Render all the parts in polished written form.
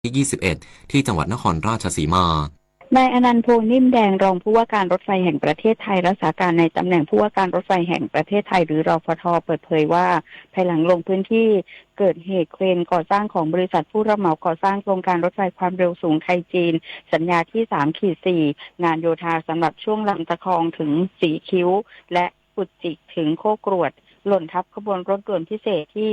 ที่ 21 ที่จังหวัดนครราชสีมานายอนันต์ พงษ์นิ่มแดงรองผู้ว่าการรถไฟแห่งประเทศไทยรักษาการในตำแหน่งผู้ว่าการรถไฟแห่งประเทศไทยหรือรฟท.เปิดเผยว่าภายหลังลงพื้นที่เกิดเหตุเครนก่อสร้างของบริษัทผู้รับเหมาก่อสร้างโครงการรถไฟความเร็วสูงไทยจีนสัญญาที่ 3-4 งานโยธาสำหรับช่วงลำตะคองถึงสีคิ้วและกุดจิกถึงโคกรวดหล่นทับขบวนรถด่วนพิเศษที่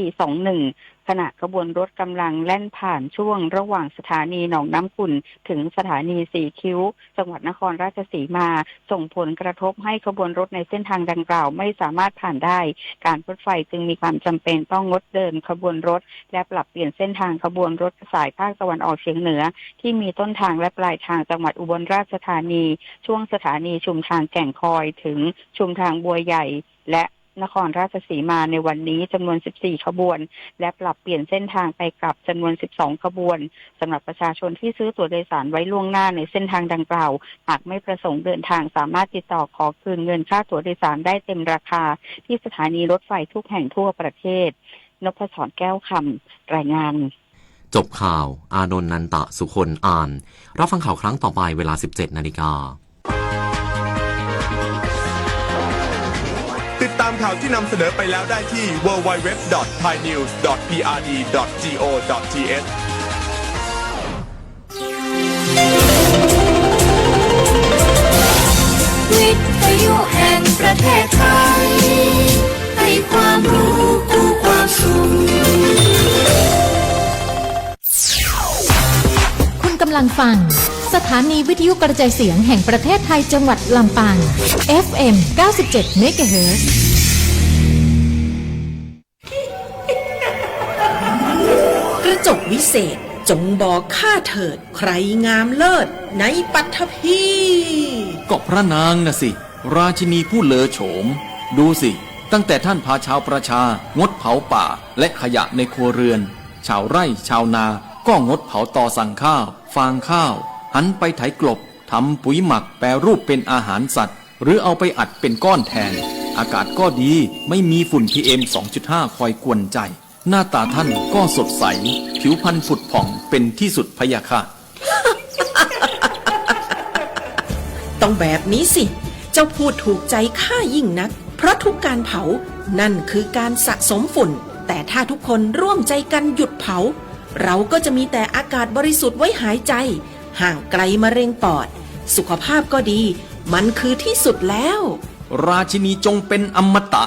21 ขณะขบวนรถกำลังแล่นผ่านช่วงระหว่างสถานีหนองน้ำขุ่นถึงสถานีสีคิ้วจังหวัดนครราชสีมาส่งผลกระทบให้ขบวนรถในเส้นทางดังกล่าวไม่สามารถผ่านได้การรถไฟจึงมีความจำเป็นต้องงดเดินขบวนรถและปรับเปลี่ยนเส้นทางขบวนรถสายภาคตะวันออกเฉียงเหนือที่มีต้นทางและปลายทางจังหวัดอุบลราชธานีช่วงสถานีชุมทางแก่งคอยถึงชุมทางบัวใหญ่และนครราชสีมาในวันนี้จำนวน 14 ขบวนและปรับเปลี่ยนเส้นทางไปกลับจำนวน 12 ขบวนสำหรับประชาชนที่ซื้อตั๋วโดยสารไว้ล่วงหน้าในเส้นทางดังกล่าวหากไม่ประสงค์เดินทางสามารถติดต่อขอคืนเงินค่าตั๋วโดยสารได้เต็มราคาที่สถานีรถไฟทุกแห่งทั่วประเทศนพศร แก้วคำรายงานจบข่าวอานนท์ นันตะสุคนอ่านรับฟังข่าวครั้งต่อไปเวลา 17:00 น.ติดตามข่าวที่นำเสนอไปแล้วได้ที่ www.thainews.prd.go.th วิทยุแห่งประเทศไทยให้ความรู้คู่ความสุขคุณกำลังฟังสถานีวิทยุกระจายเสียงแห่งประเทศไทยจังหวัดลำปาง FM 97 MHz กระจกวิเศษจงบอกข้าเถิดใครงามเลิศในปัทภีก็พระนางน่ะสิราชินีผู้เลอโฉมดูสิตั้งแต่ท่านพาชาวประชางดเผาป่าและขยะในครัวเรือนชาวไร่ชาวนาก็งดเผาตอสั่งข้าวฟางข้าวหันไปไถกลบทำปุ๋ยหมักแปรรูปเป็นอาหารสัตว์หรือเอาไปอัดเป็นก้อนแทนอากาศก็ดีไม่มีฝุ่น PM 2.5 คอยกวนใจหน้าตาท่านก็สดใสผิวพรรณผุดผ่องเป็นที่สุดพะยะค่ะ ต้องแบบนี้สิเจ้าพูดถูกใจข้ายิ่งนักเพราะทุกการเผานั่นคือการสะสมฝุ่นแต่ถ้าทุกคนร่วมใจกันหยุดเผาเราก็จะมีแต่อากาศบริสุทธิ์ไว้หายใจห่างไกลมะเร็งปอดสุขภาพก็ดีมันคือที่สุดแล้วราชินีจงเป็นอมตะ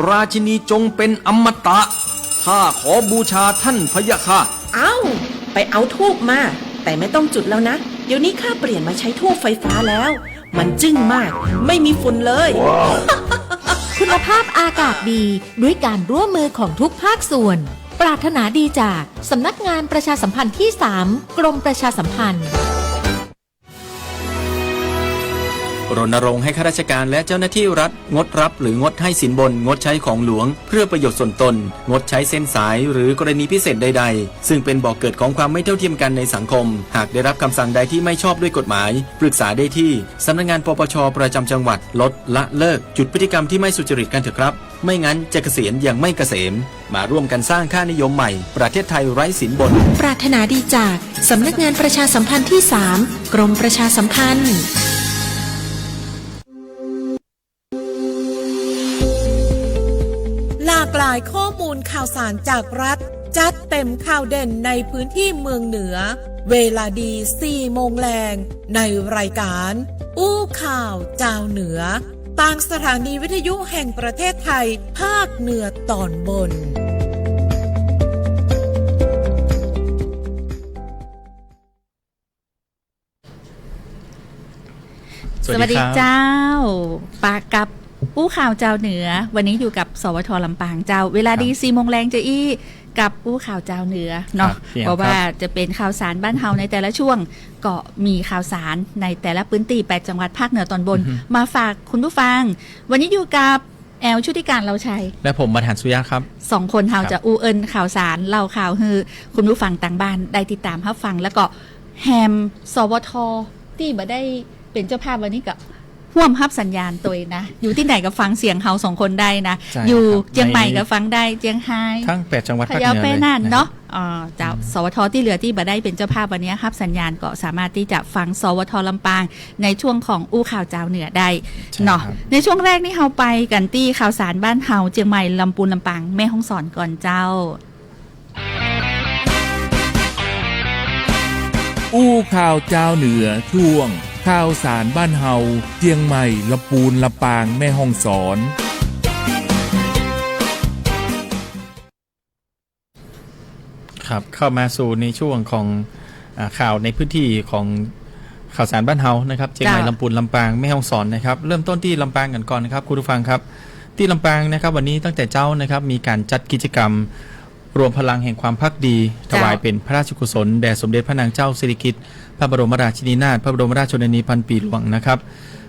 ราชินีจงเป็นอมตะข้าขอบูชาท่านพะยะค่ะไปเอาธูปมาแต่ไม่ต้องจุดแล้วนะเดี๋ยวนี้ข้าเปลี่ยนมาใช้ธูปไฟฟ้าแล้วมันจึ้งมากไม่มีฝุ่นเลย คุณภาพอากาศดีด้วยการร่วมมือของทุกภาคส่วนปรารถนาดีจากสำนักงานประชาสัมพันธ์ที่ 3 กรมประชาสัมพันธ์รณรงค์ให้ข้าราชการและเจ้าหน้าที่รัฐงดรับหรืองดให้สินบนงดใช้ของหลวงเพื่อประโยชน์ส่วนตนงดใช้เส้นสายหรือกรณีพิเศษใดๆซึ่งเป็นบ่อกเกิดของความไม่เท่าเทียมกันในสังคมหากได้รับคำสั่งใดที่ไม่ชอบด้วยกฎหมายปรึกษาได้ที่สำนักงานปปช.ประจำจังหวัดลดละเลิกจุดพฤติกรรมที่ไม่สุจริตกันเถอะครับไม่งั้นจะเกษียณอย่างไม่เกษมมาร่วมกันสร้างค่านิยมใหม่ประเทศไทยไร้สินบนปรารถนาดีจากสำนักงานประชาสัมพันธ์ที่ 3 กรมประชาสัมพันธ์หลากหลายข้อมูลข่าวสารจากรัฐจัดเต็มข่าวเด่นในพื้นที่เมืองเหนือเวลาดี 4 โมงแรงในรายการอู้ข่าวเจ้าเหนือต่างสถานีวิทยุแห่งประเทศไทยภาคเหนือตอนบนสวัสดีเจ้าปากกับอู้ข่าวเจ้าเหนือวันนี้อยู่กับสวท.ลำปางเจ้าเวลาดี 4 โมงแรงจะอี้กับอู้ข่าวเจ้าเหนือเนาะเพราะว่าจะเป็นข่าวสารบ้านเฮาในแต่ละช่วงก็มีข่าวสารในแต่ละพื้นที่8จังหวัดภาคเหนือตอนบนมาฝากคุณผู้ฟังวันนี้อยู่กับแอลชุติการเราชัยและผมบรรหารสุยะครับ2คนเฮาจะอูเอิญข่าวสารเล่าข่าวคือคุณผู้ฟังต่างบ้านได้ติดตามรับฟังแล้วก็แฮมสวท.ที่บ่ได้เป็นเจ้าภาพวันนี้กับ ร่วมรับสัญญาณตัวนะอยู่ที่ไหนก็ฟังเสียงเฮา2คนได้นะ ใช่ อยู่ ครับ เจียงใหม่ ใน ก็ฟังได้เจียงไฮ้ ทั้ง8จังหวัด พะ ภาคเห เยา นือ แป เลย น่าน นะ เนาะเจ้าสวทที่เหลือที่บ่ได้เป็นเจ้าภาพวันนี้รับสัญญาณก็สามารถที่จะฟังสวทลำปางในช่วงของอู้ข่าวเจ้าเหนือได้ ใช่ เนาะ ครับ ในช่วงแรกนี่เฮาไปกันที่ข่าวสารบ้านเฮาเจียงใหม่ลำพูนลำปางแม่ฮ่องสอนก่อนเจ้า อู้ข่าวเจ้าเหนือช่วงข่าวสารบ้านเฮาเจียงใหม่ลำปูนลำปางแม่ฮ่องสอนครับเข้ามาสู่ในช่วงของข่าวในพื้นที่ของข่าวสารบ้านเฮานะครับเชียงใหม่ จ้ะ ลำพูนลำปางแม่ฮ่องสอนนะครับเริ่มต้นที่ลำปางกันก่อนนะครับคุณผู้ฟังครับที่ลำปางนะครับวันนี้ตั้งแต่เจ้านะครับมีการจัดกิจกรรมรวมพลังแห่งความภักดีถวายเป็นพระราชกุศลแด่สมเด็จพระนางเจ้าสิริกิติ์พระบรมราชินีนาถพระบรมราชชนนีพันปีหลวงนะครับ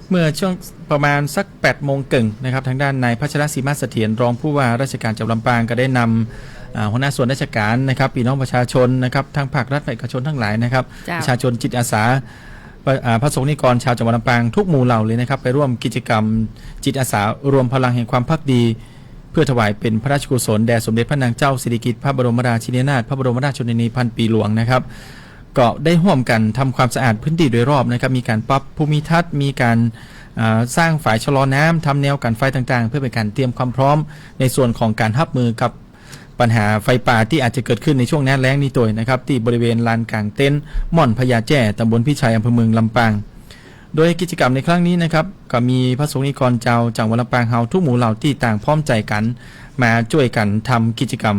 เมื่อช่วงประมาณสัก8 โมงครึ่งนะครับทางด้านนายพัชรศรีมาเสถียรรองผู้ว่าราชการจังหวัดลำปางก็ได้นำหัวหน้าส่วนราชการนะครับพี่น้องประชาชนนะครับทั้งภาครัฐและเอกชนทั้งหลายนะครับ จ้ะ ประชาชนจิตอาสาพระสงฆ์นิกรชาวจังหวัดลำปางทุกหมู่เหล่าเลยนะครับไปร่วมกิจกรรมจิตอาสารวมพลังแห่งความภักดี เพื่อถวายเป็นพระราชกุศลแด่สมเด็จพระนางเจ้าสิริกิติ์พระบรมราชินีนาถพระบรมราชชนนีพันปีหลวงนะครับก็ได้ร่วมกันทำความสะอาดพื้นที่โดยรอบนะครับมีการปรับภูมิทัศน์มีการสร้างฝายชะลอน้ำทำแนวกันไฟต่างๆ เพื่อเป็นการเตรียมความพร้อมในส่วนของการรับมือกับปัญหาไฟป่าที่อาจจะเกิดขึ้นในช่วงหน้าแล้งนี้ตัวนะครับที่บริเวณลานกลางเต็นท์ม่อนพญาแจ้ตำบลพิชัยอำเภอเมืองลำปางโดยกิจกรรมในครั้งนี้นะครับก็มีพระสงฆ์นิกรเจ้าจังหวัดลำปางเฮาทุกหมู่เหล่าที่ต่างพร้อมใจกันมาช่วยกันทำกิจกรรม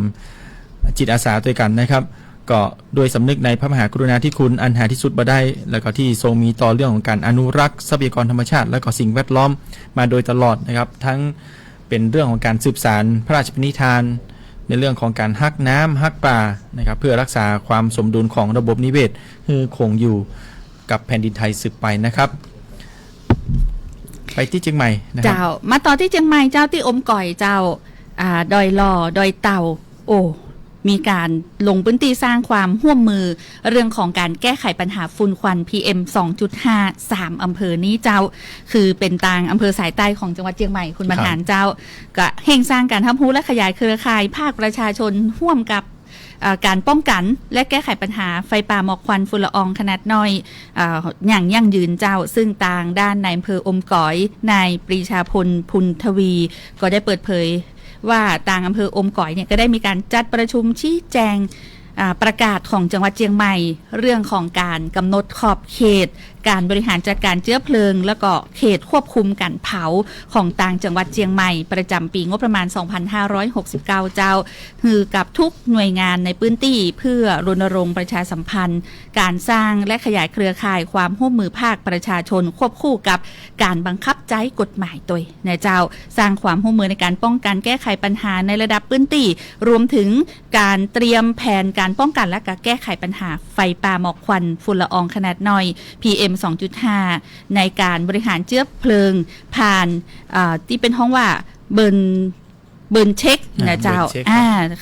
จิตอาสาด้วยกันนะครับก็โดยสำนึกในพระมหากรุณาธิคุณอันหาที่สุดบ่ได้แล้วก็ที่ทรงมีต่อเรื่องของการอนุรักษ์ทรัพยากรธรรมชาติและก็สิ่งแวดล้อมมาโดยตลอดนะครับทั้งเป็นเรื่องของการสืบสานพระราชปณิธานในเรื่องของการฮักน้ำฮักป่านะครับเพื่อรักษาความสมดุลของระบบนิเวศให้คงอยู่กับแผ่นดินไทยสืบไปนะครับไปที่เชียงใหม่นะครับ เจ้ามาต่อที่เชียงใหม่เจ้าที่อมก่อยเจ้าดอยหล่อดอยเต่าโอ้มีการลงพื้นที่สร้างความร่วมมือเรื่องของการแก้ไขปัญหาฝุ่นควัน PM 2.5 3อำเภอนี้เจ้าคือเป็นต่างอำเภอสายใต้ของจังหวัดเชียงใหม่คุณบรรหารเจ้าก็เร่งสร้างการทำรู้และขยายเครือข่ายภาคประชาชนร่วมกับการป้องกันและแก้ไขปัญหาไฟป่าหมอกควันฝุ่นละอองขนาดน้อยอย่างยั่งยืนเจ้าซึ่งต่างด้านนายอำเภออมก๋อยนายปรีชาพลพุนทวีก็ได้เปิดเผยว่าต่างอำเภออมก๋อยเนี่ยก็ได้มีการจัดประชุมชี้แจงประกาศของจังหวัดเชียงใหม่เรื่องของการกำหนดขอบเขตการบริหารจัดการเชื้อเพลิงแล้วก็เขตควบคุมการเผาของต่างจังหวัดเชียงใหม่ประจำปีงบประมาณ 2569 เจ้าคือกับทุกหน่วยงานในพื้นที่เพื่อรณรงค์ประชาสัมพันธ์การสร้างและขยายเครือข่ายความร่วมมือภาคประชาชนควบคู่กับการบังคับใช้กฎหมายตัวนะเจ้าสร้างความร่วมมือในการป้องกันแก้ไขปัญหาในระดับพื้นที่รวมถึงการเตรียมแผนการป้องกันและการแก้ไขปัญหาไฟป่าหมอกควันฝุ่นละอองขนาดน้อย PM 2.5 ในการบริหารเชื้อเพลิงผ่านที่เป็นห้องว่าเบิร์นเช็คนะเจ้า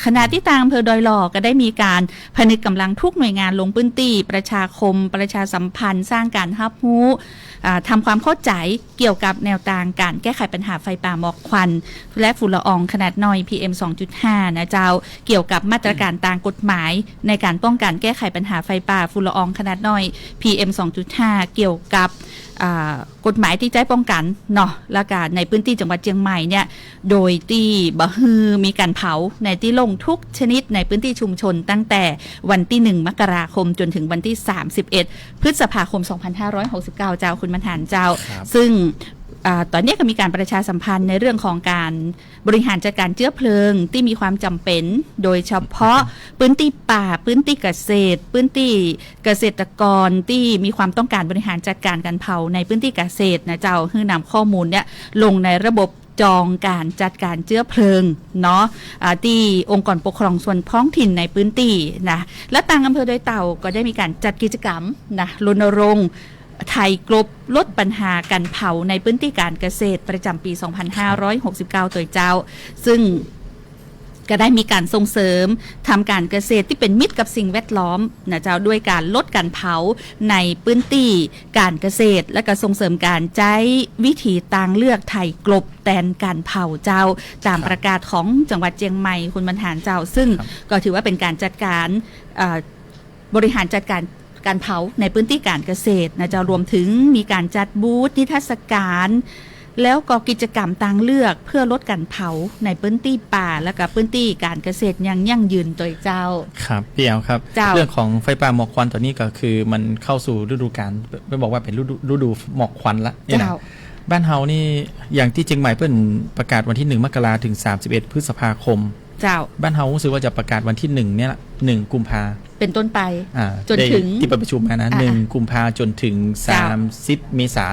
ขณะที่ทางอำเภอดอยหล่อก็ได้มีการผนึกกำลังทุกหน่วยงานลงพื้นที่ประชาคมประชาสัมพันธ์สร้างการรับรู้ทำความเข้าใจเกี่ยวกับแนวทางการแก้ไขปัญหาไฟป่าหมอกควันและฝุ่นละอองขนาดน้อย PM 2.5 นะเจ้าเกี่ยวกับมาตรการตามกฎหมายในการป้องกันแก้ไขปัญหาไฟป่าฝุ่นละอองขนาดน้อย PM 2.5 เกี่ยวกับกฎหมายที่ใช้ป้องกันเนาะและการในพื้นที่จังหวัดเชียงใหม่เนี่ยโดยที่บ่ฮือมีการเผาในที่ลงทุกชนิดในพื้นที่ชุมชนตั้งแต่วันที่1 มกราคมจนถึงวันที่31 พฤษภาคม 2569 เจ้าคุณบรรหารเจ้าซึ่งตอนนี้ก็มีการประชาสัมพันธ์ในเรื่องของการบริหารจัดการเชื้อเพลิงที่มีความจำเป็นโดยเฉพาะพื้นที่ป่าพื้นที่เกษตรพื้นที่เกษตรกรที่มีความต้องการบริหารจัดการการเผาในพื้นที่เกษตรนะเจ้าคือนำข้อมูลเนี่ยลงในระบบจองการจัดการเชื้อเพลิงเนาะที่องค์กรปกครองส่วนท้องถิ่นในพื้นที่นะและต่างอำเภอโดยเต่าก็ได้มีการจัดกิจกรรมนะรณรงค์ไทยกลบลดปัญหาการเผาในพื้นที่การเกษตรประจำปี 2569 ตัวเจ้าซึ่ง ก็ได้มีการส่งเสริมทำการเกษตรที่เป็นมิตรกับสิ่งแวดล้อมนะเจ้าด้วยการลดการเผาในพื้นที่การเกษตรและก็ส่งเสริมการใช้วิธีต่างเลือกไถกลบแทนการเผาเจ้าตามประกาศของจังหวัดเชียงใหม่คุณบรรหารเจ้าซึ่งก็ถือว่าเป็นการจัดการบริหารจัดการเผาในพื้นที่การเกษตรนะเจ้ารวมถึงมีการจัดบูธนิทรรศการแล้วก็กิจกรรมต่างเลือกเพื่อลดการเผาในพื้นที่ป่าและก็พื้นที่การเกษตรยังยั่งยืนโดยเจ้าครับพี่แอลครับเรื่องของไฟป่าหมอกควันตอนนี้ก็คือมันเข้าสู่ฤดูกาลไม่บอกว่าเป็นฤดูหมอกควันละนี่นะบ้านเฮานี่อย่างที่เชียงใหม่เพิ่นประกาศวันที่1 มกราคมถึง31 พฤษภาคมเจ้าบ้านเฮารู้สึกว่าจะประกาศวันที่1เนี่ยละ1 กุมภาเป็นต้นไปจนถึงที่ประชุมมานะ1 กุมภาจนถึง30 เมษาย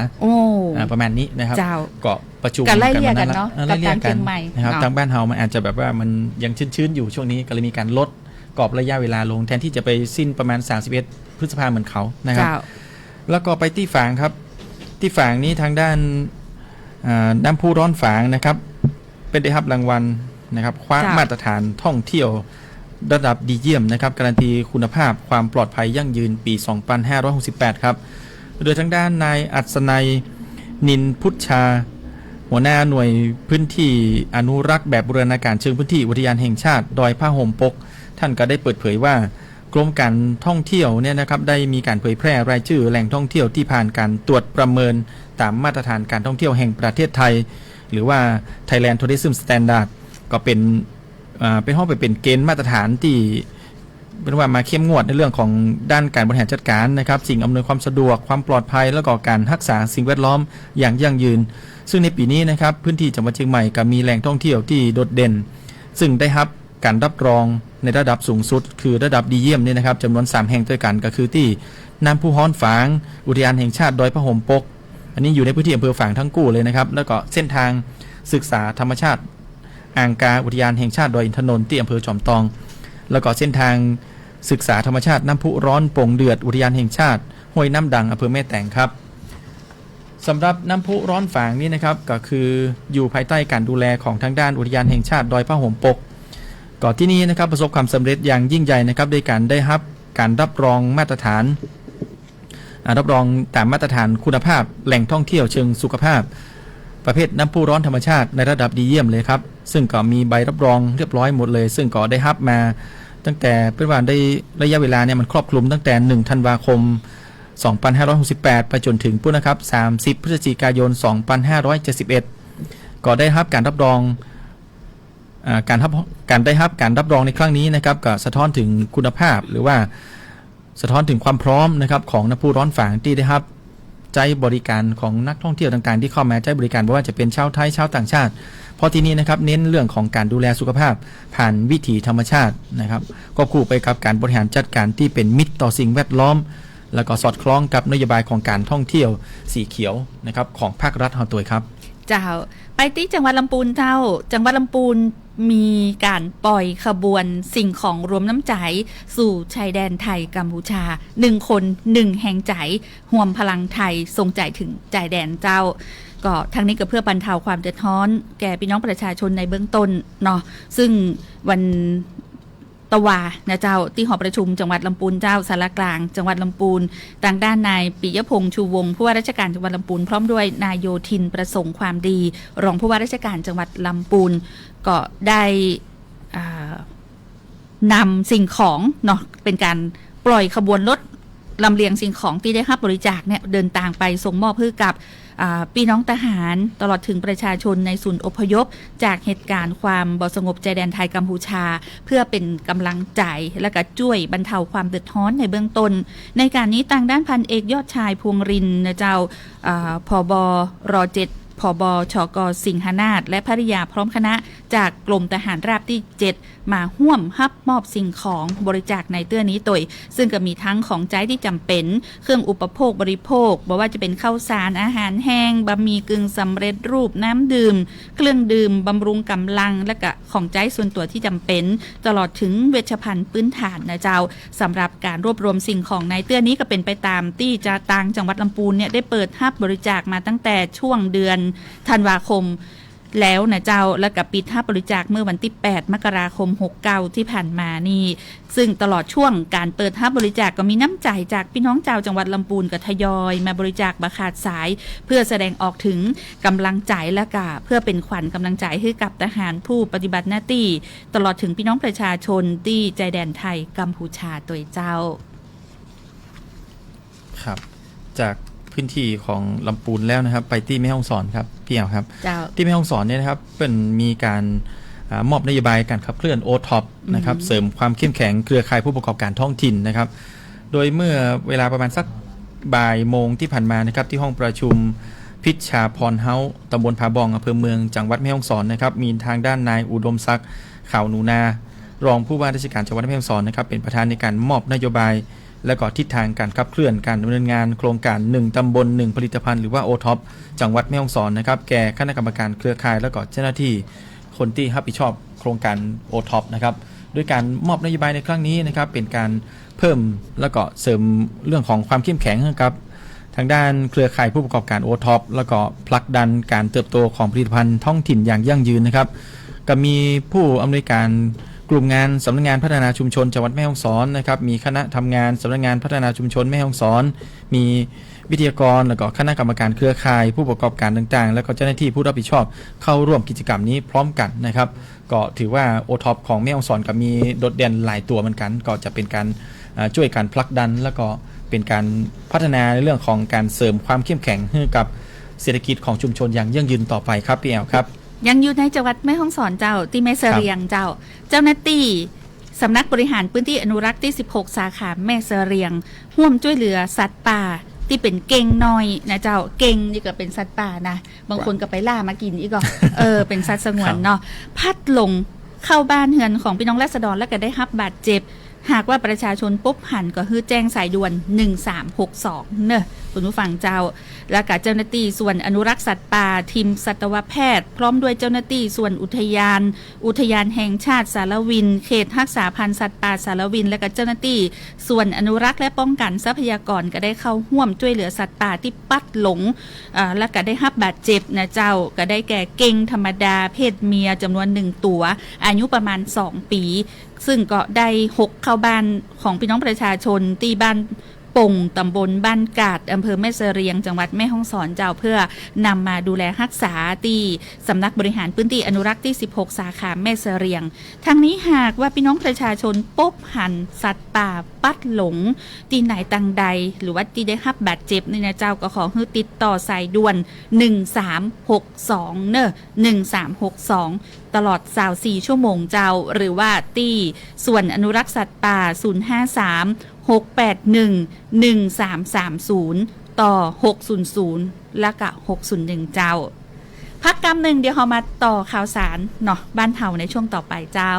นประมาณนี้นะครับก็ประชุมกันไล่เลี่ยกันเนาะกับทางเชียงใหม่นะครับทางบ้านเฮามันอาจจะแบบว่ามันยังชื้นๆอยู่ช่วงนี้ก็เลยมีการลดกรอบระยะเวลาลงแทนที่จะไปสิ้นประมาณ31 พฤษภาคมเหมือนเขานะครับแล้วก็ไปที่ฝางครับที่ฝางนี้ทางด้านน้ำพุร้อนฝางนะครับเป็นได้รับรางวัลนะครับคว้ามาตรฐานท่องเที่ยวระดับดีเยี่ยมนะครับการันตีคุณภาพความปลอดภัยยั่งยืนปี 2568 ครับโดยทางด้านนายอัศนัยนินพุทธชาหัวหน้าหน่วยพื้นที่อนุรักษ์แบบบูรณาการเชิงพื้นที่อุทยานแห่งชาติดอยผ้าห่มปกท่านก็ได้เปิดเผยว่ากรมการท่องเที่ยวเนี่ยนะครับได้มีการเผยแพร่รายชื่อแหล่งท่องเที่ยวที่ผ่านการตรวจประเมินตามมาตรฐานการท่องเที่ยวแห่งประเทศไทยหรือว่า Thailand Tourism Standard ก็เป็นห้องไปเป็นเกณฑ์มาตรฐานที่เป็นว่ามาเข้มงวดในเรื่องของด้านการบริหารจัดการนะครับสิ่งอำนวยความสะดวกความปลอดภัยแล้วก็การรักษาสิ่งแวดล้อมอย่างยั่งยืนซึ่งในปีนี้นะครับพื้นที่จังหวัดเชียงใหม่ก็มีแหล่งท่องเที่ยวที่โดดเด่นซึ่งได้รับการรับรองในระดับสูงสุดคือระดับดีเยี่ยมนี่นะครับจำนวน3 แห่งด้วยกันก็คือที่น้ำพุฮ้อนฝางอุทยานแห่งชาติดอยผ้าห่มปกอันนี้อยู่ในพื้นที่อำเภอฝางทั้งกู้เลยนะครับแล้วก็เส้นทางศึกษาธรรมชาติอ่างกาอุทยานแห่งชาติดอยอินทนนท์ที่อำเภอจอมตองแล้วก็เส้นทางศึกษาธรรมชาติน้ำพุร้อนโป่งเดือดอุทยานแห่งชาติห้วยน้ำดังอำเภอแม่แตงครับสำหรับน้ำพุร้อนฝางนี้นะครับก็คืออยู่ภายใต้การดูแลของทางด้านอุทยานแห่งชาติดอยผ้าห่มปกก่อนที่นี้นะครับประสบความสำเร็จอย่างยิ่งใหญ่นะครับโดยการได้รับการรับรองมาตรฐานรับรองตามมาตรฐานคุณภาพแหล่งท่องเที่ยวเชิงสุขภาพประเภทน้ำพุร้อนธรรมชาติในระดับดีเยี่ยมเลยครับซึ่งก็มีใบรับรองเรียบร้อยหมดเลยซึ่งก็ได้รับมาตั้งแต่เป็นว่าได้ระยะเวลาเนี่ยมันครอบคลุมตั้งแต่1 ธันวาคม 2568 ไปจนถึงปุ๊บนะครับ30 พฤศจิกายน 2571 ก็ได้รับการรับรองการได้รับการรับรองในครั้งนี้นะครับก็สะท้อนถึงคุณภาพหรือว่าสะท้อนถึงความพร้อมนะครับของน้ำพุร้อนฝางที่ได้รับใจบริการของนักท่องเที่ยวต่างๆที่เข้ามาใช้บริการไม่ว่าจะเป็นชาวไทยชาวต่างชาติเพราะที่นี้นะครับเน้นเรื่องของการดูแลสุขภาพผ่านวิถีธรรมชาตินะครับก็คู่ไปกับการบริหารจัดการที่เป็นมิตรต่อสิ่งแวดล้อมแล้วก็สอดคล้องกับนโยบายของการท่องเที่ยวสีเขียวนะครับของภาครัฐเราตัวครับเจ้าไปที่จังหวัดลำพูนเจ้าจังหวัดลำพูนมีการปล่อยขบวนสิ่งของรวมน้ำใจสู่ชายแดนไทยกัมพูชา1 คน 1 แห่งใจห่วมพลังไทยทรงใจถึงใจแดนเจ้าก็ทั้งนี้ก็เพื่อบรรเทาความเดือดร้อนแก่พี่น้องประชาชนในเบื้องต้นเนาะซึ่งวันตะวานะเจ้าที่หอประชุมจังหวัดลำพูนเจ้าสารกลางจังหวัดลำพูนทางด้านนายปิยพงษ์ชูวงศ์ผู้ว่าราชการจังหวัดลำพูนพร้อมด้วยนายโยธินประสงค์ความดีรองผู้ว่าราชการจังหวัดลำพูนก็ได้นำสิ่งของเนาะเป็นการปล่อยขบวนรถลำเลียงสิ่งของที่ได้รับบริจาคเนี่ยเดินทางไปส่งมอบเพื่อกับพี่น้องทหารตลอดถึงประชาชนในศูนย์อพยพจากเหตุการณ์ความบ่สงบใจแดนไทยกัมพูชาเพื่อเป็นกำลังใจและก็ช่วยบรรเทาความเดือดร้อนในเบื้องต้นในการนี้ทางด้านพันเอกยอดชายพวงรินทร์นะเจ้าผบ.ร.7ผบ.ชก.สิงหนาถและภริยาพร้อมคณะจากกรมทหารราบที่ 7มาร่วมรับมอบสิ่งของบริจาคในเตื้อนี้ตัวซึ่งก็มีทั้งของใช้ที่จำเป็นเครื่องอุปโภคบริโภคบอกว่าจะเป็นข้าวสารอาหารแห้งบะหมี่กึ่งสำเร็จรูปน้ำดื่มเครื่องดื่มบำรุงกำลังและก็ของใช้ส่วนตัวที่จำเป็นตลอดถึงเวชภัณฑ์พื้นฐานนะเจ้าสำหรับการรวบรวมสิ่งของในเตื้อนี้ก็เป็นไปตามที่จะต่างจังหวัดลำพูนเนี่ยได้เปิดรับบริจาคมาตั้งแต่ช่วงเดือนธันวาคม แล้วนะเจ้าแล้วก็ปิดรับบริจาคเมื่อวันที่8 มกราคม 69ที่ผ่านมานี่ซึ่งตลอดช่วงการเปิดรับบริจาคก็มีน้ำใจจากพี่น้องชาวจังหวัดลำพูนก็ทยอยมาบริจาคบ่ขาดสายเพื่อแสดงออกถึงกำลังใจและก็เพื่อเป็นขวัญกำลังใจให้กับทหารผู้ปฏิบัติหน้าที่ตลอดถึงพี่น้องประชาชนที่ใจแดนไทยกัมพูชาตัวเจ้าครับจากพื้นที่ของลำพูนแล้วนะครับไปที่แม่ฮ่องสอนครับพี่เอาครับที่แม่ฮ่องสอนเนี่ยนะครับเป็นมีการมอบนโยบายการขับเคลื่อน OTOP นะครับเสริมความเข้มแข็งเครือข่ายผู้ประกอบการท้องถิ่นนะครับโดยเมื่อเวลาประมาณสักบ่ายโมงที่ผ่านมานะครับที่ห้องประชุมพิชชาพรเฮาส์ตำบลผาบองอำเภอเมืองจังหวัดแม่ฮ่องสอนนะครับมีทางด้านนายอุดมศักดิ์ข่าวหนูนารองผู้ว่าราชการจังหวัดแม่ฮ่องสอนนะครับเป็นประธานในการมอบนโยบายและก็ทิศทางการขับเคลื่อนการดำเนินงานโครงการ1ตำบล1ผลิตภัณฑ์หรือว่า OTOP จังหวัดแม่ฮ่องสอนนะครับแก่คณะกรรมการเครือข่ายและก็เจ้าหน้าที่คนที่รับผิดชอบโครงการ OTOP นะครับด้วยการมอบนโยบายในครั้งนี้นะครับเป็นการเพิ่มและก็เสริมเรื่องของความเข้มแข็งครับทางด้านเครือข่ายผู้ประกอบการ OTOP แล้วก็ผลักดันการเติบโตของผลิตภัณฑ์ท้องถิ่นอย่างยั่งยืนนะครับก็มีผู้อำนวยการกลุ่มงานสำนักงานพัฒนาชุมชนจังหวัดแม่ฮ่องสอนนะครับมีคณะทำงานสำนักงานพัฒนาชุมชนแม่ฮ่องสอนมีวิทยากรแล้วก็คณะกรรมการเครือข่ายผู้ประกอบการต่างๆแล้วก็เจ้าหน้าที่ผู้รับผิดชอบเข้าร่วมกิจกรรมนี้พร้อมกันนะครับก็ถือว่า OTOP ของแม่ฮ่องสอนก็มีโดดเด่นหลายตัวเหมือนกันก็จะเป็นการช่วยการผลักดันแล้วก็เป็นการพัฒนาในเรื่องของการเสริมความเข้มแข็งให้กับเศรษฐกิจของชุมชนอย่างยั่งยืนต่อไปครับพี่แอลครับยังอยู่ในจังหวัดแม่ฮ่องสอนเจ้าที่แม่เสรียงเจ้าหน้าที่สำนักบริหารพื้นที่อนุรักษ์ที่16สาขาแม่เสรียงร่วมช่วยเหลือสัตว์ป่าที่เป็นเก่งน้อยนะเจ้าเก่งนี่ก็เป็นสัตว์ป่านะบางคนก็ไปล่ามากินอีกก็เป็นสัตว์สงวนเนาะพัดลงเข้าบ้านเฮือนของพี่น้องราษฎรแล้วก็ได้รับบาดเจ็บหากว่าประชาชนปุ๊บหันก็คือแจ้งสายด่วน1362เนอะคุณผู้ฟังเจ้าและกับเจ้าหน้าที่ส่วนอนุรักษ์สัตว์ป่าทีมสัตวแพทย์พร้อมด้วยเจ้าหน้าที่ส่วนอุทยานแห่งชาติสารวินเขตรักษาพันธุ์สัตว์ป่าสารวินและกับเจ้าหน้าที่ส่วนอนุรักษ์และป้องกันทรัพยากรก็ได้เข้าร่วมช่วยเหลือสัตว์ป่าที่ปัดหลงและก็ได้รับบาดเจ็บนะเจ้าก็ได้แก่เก่งธรรมดาเพศเมียจำนวน1ตัวอายุประมาณ2ปีซึ่งก็ได้6เข้าบ้านของพี่น้องประชาชนที่บ้านป่งตำบลบ้านกาดอำเภอแม่เสรียงจังหวัดแม่ฮ่องสอนเจ้าเพื่อนำมาดูแลรักษาที่สำนักบริหารพื้นที่อนุรักษ์ที่16สาขาแม่เสรียงทั้งนี้หากว่าพี่น้องประชาชนพบหันสัตว์ป่าปัดหลงที่ไหนตังใดหรือว่าที่ได้รับบาดเจ็บนี่นะเจ้าก็ขอให้ติดต่อสายด่วน1362เนอะ1362ตลอด24ชั่วโมงเจ้าหรือว่าที่ส่วนอนุรักษ์สัตว์ป่า053 681 1330ต่อ600แล้วก็601เจ้าพักกำหนึ่งเดี๋ยวเรามาต่อข่าวสารเนาะบ้านเฮาในช่วงต่อไปเจ้า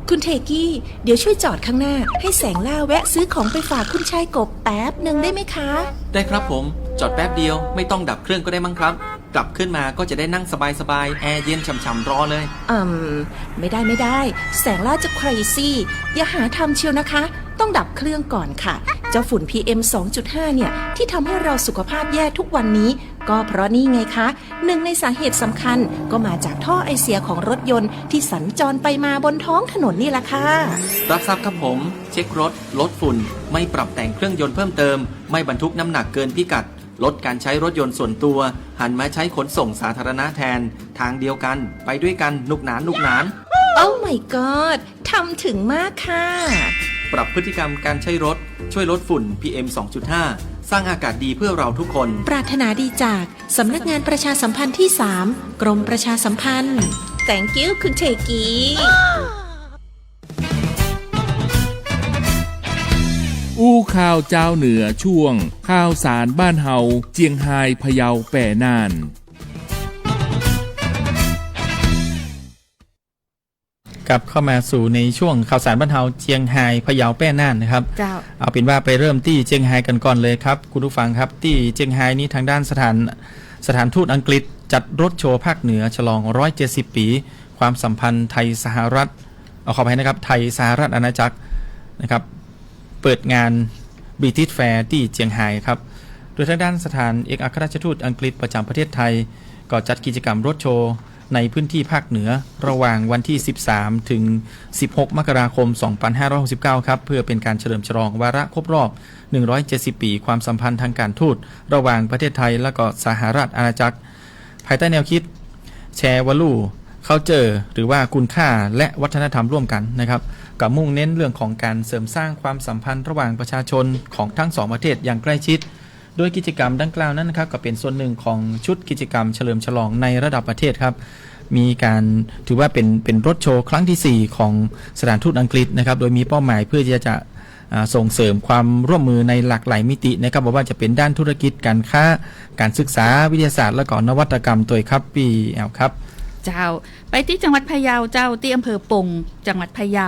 คุณเทกี้เดี๋ยวช่วยจอดข้างหน้าให้แสงล่าแวะซื้อของไปฝากคุณชายกบแป๊บหนึ่งได้ไหมคะได้ครับผมจอดแป๊บเดียวไม่ต้องดับเครื่องก็ได้มั้งครับกลับขึ้นมาก็จะได้นั่งสบายๆแอร์เย็นฉ่ำๆรอเลยไม่ได้แสงล่าจะ crazy อย่าหาทำเชียวนะคะต้องดับเครื่องก่อนค่ะเจ้าฝุ่น PM 2.5 เนี่ยที่ทำให้เราสุขภาพแย่ทุกวันนี้ก็เพราะนี่ไงคะหนึ่งในสาเหตุสำคัญก็มาจากท่อไอเสียของรถยนต์ที่สัญจรไปมาบนท้องถนนนี่แหละค่ะรับทราบครับผมเช็ครถลดฝุ่นไม่ปรับแต่งเครื่องยนต์เพิ่มเติมไม่บรรทุกน้ำหนักเกินพิกัดลดการใช้รถยนต์ส่วนตัวหันมาใช้ขนส่งสาธารณะแทนทางเดียวกันไปด้วยกันนุกหนานโอ้ my god ทำถึงมากค่ะปรับพฤติกรรมการใช้รถช่วยลดฝุ่น PM 2.5 สร้างอากาศดีเพื่อเราทุกคนปรารถนาดีจากสำนักงานประชาสัมพันธ์ที่3กรมประชาสัมพันธ์ Thank you คุณเทกีอู้ข่าวเจ้าเหนือช่วงข่าวสารบ้านเฮาเจียงไฮ้พะเยาแปรน่านกลับเข้ามาสู่ในช่วงข่าวสารบ้านเฮาเจียงไฮ้พะเยาแป้น่านนะครับเอาเป็นว่าไปเริ่มที่เจียงไฮ้กันก่อนเลยครับคุณผู้ฟังครับที่เจียงไฮ้นี้ทางด้านสถานทูตอังกฤษจัดรถโชว์ภาคเหนือฉลอง170ปีความสัมพันธ์ไทยสหรัฐขออภัยนะครับไทยสหรัฐอาณาจักรนะครับเปิดงาน British Fair ที่เจียงไฮ้ครับโดยทางด้านสถานเอกอัครราชทูตอังกฤษประจำประเทศไทย ก็จัดกิจกรรมรถโชว์ในพื้นที่ภาคเหนือระหว่างวันที่ 13 ถึง 16 มกราคม 2569 ครับเพื่อเป็นการเฉลิมฉลองวาระครบรอบ 170 ปีความสัมพันธ์ทางการทูตระหว่างประเทศไทยและก็สหราชอาณาจักรภายใต้แนวคิดแชร์ value culture หรือว่าคุณค่าและวัฒนธรรมร่วมกันนะครับกับมุ่งเน้นเรื่องของการเสริมสร้างความสัมพันธ์ระหว่างประชาชนของทั้งสองประเทศอย่างใกล้ชิดโดยกิจกรรมดังกล่าวนั้นนะครับก็เป็นส่วนหนึ่งของชุดกิจกรรมเฉลิมฉลองในระดับประเทศครับมีการถือว่าเป็นรถโชว์ครั้งที่ 4 ของสถานทูตอังกฤษนะครับโดยมีเป้าหมายเพื่อที่จะส่งเสริมความร่วมมือในหลากหลายมิตินะครับบอกว่าจะเป็นด้านธุรกิจการค้าการศึกษาวิทยาศาสตร์และก็นวัตกรรมตัวครับปีแอลครับเจ้าไปที่จังหวัดพะเยาเจ้าที่อำเภอปงจังหวัดพะเยา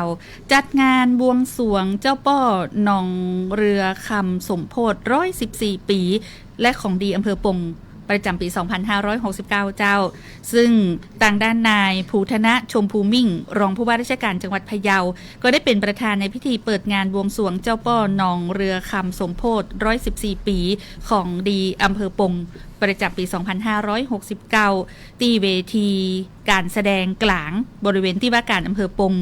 จัดงานบวงสรวงเจ้าป้อหนองเรือคำสมโพธิ114 ปีและของดีอำเภอปงประจำปี 2569 เจ้าซึ่งต่างด้านนายภูธนะชมพูมิ่งรองผู้ว่าราชการจังหวัดพะเยาก็ได้เป็นประธานในพิธีเปิดงานบวงสรวงเจ้าป้อหนองเรือคำสมโพธิ114 ปีของดีอำเภอปงประจำปี 2569 ที่เวทีการแสดงกลางบริเวณที่ว่าการอำเภอปง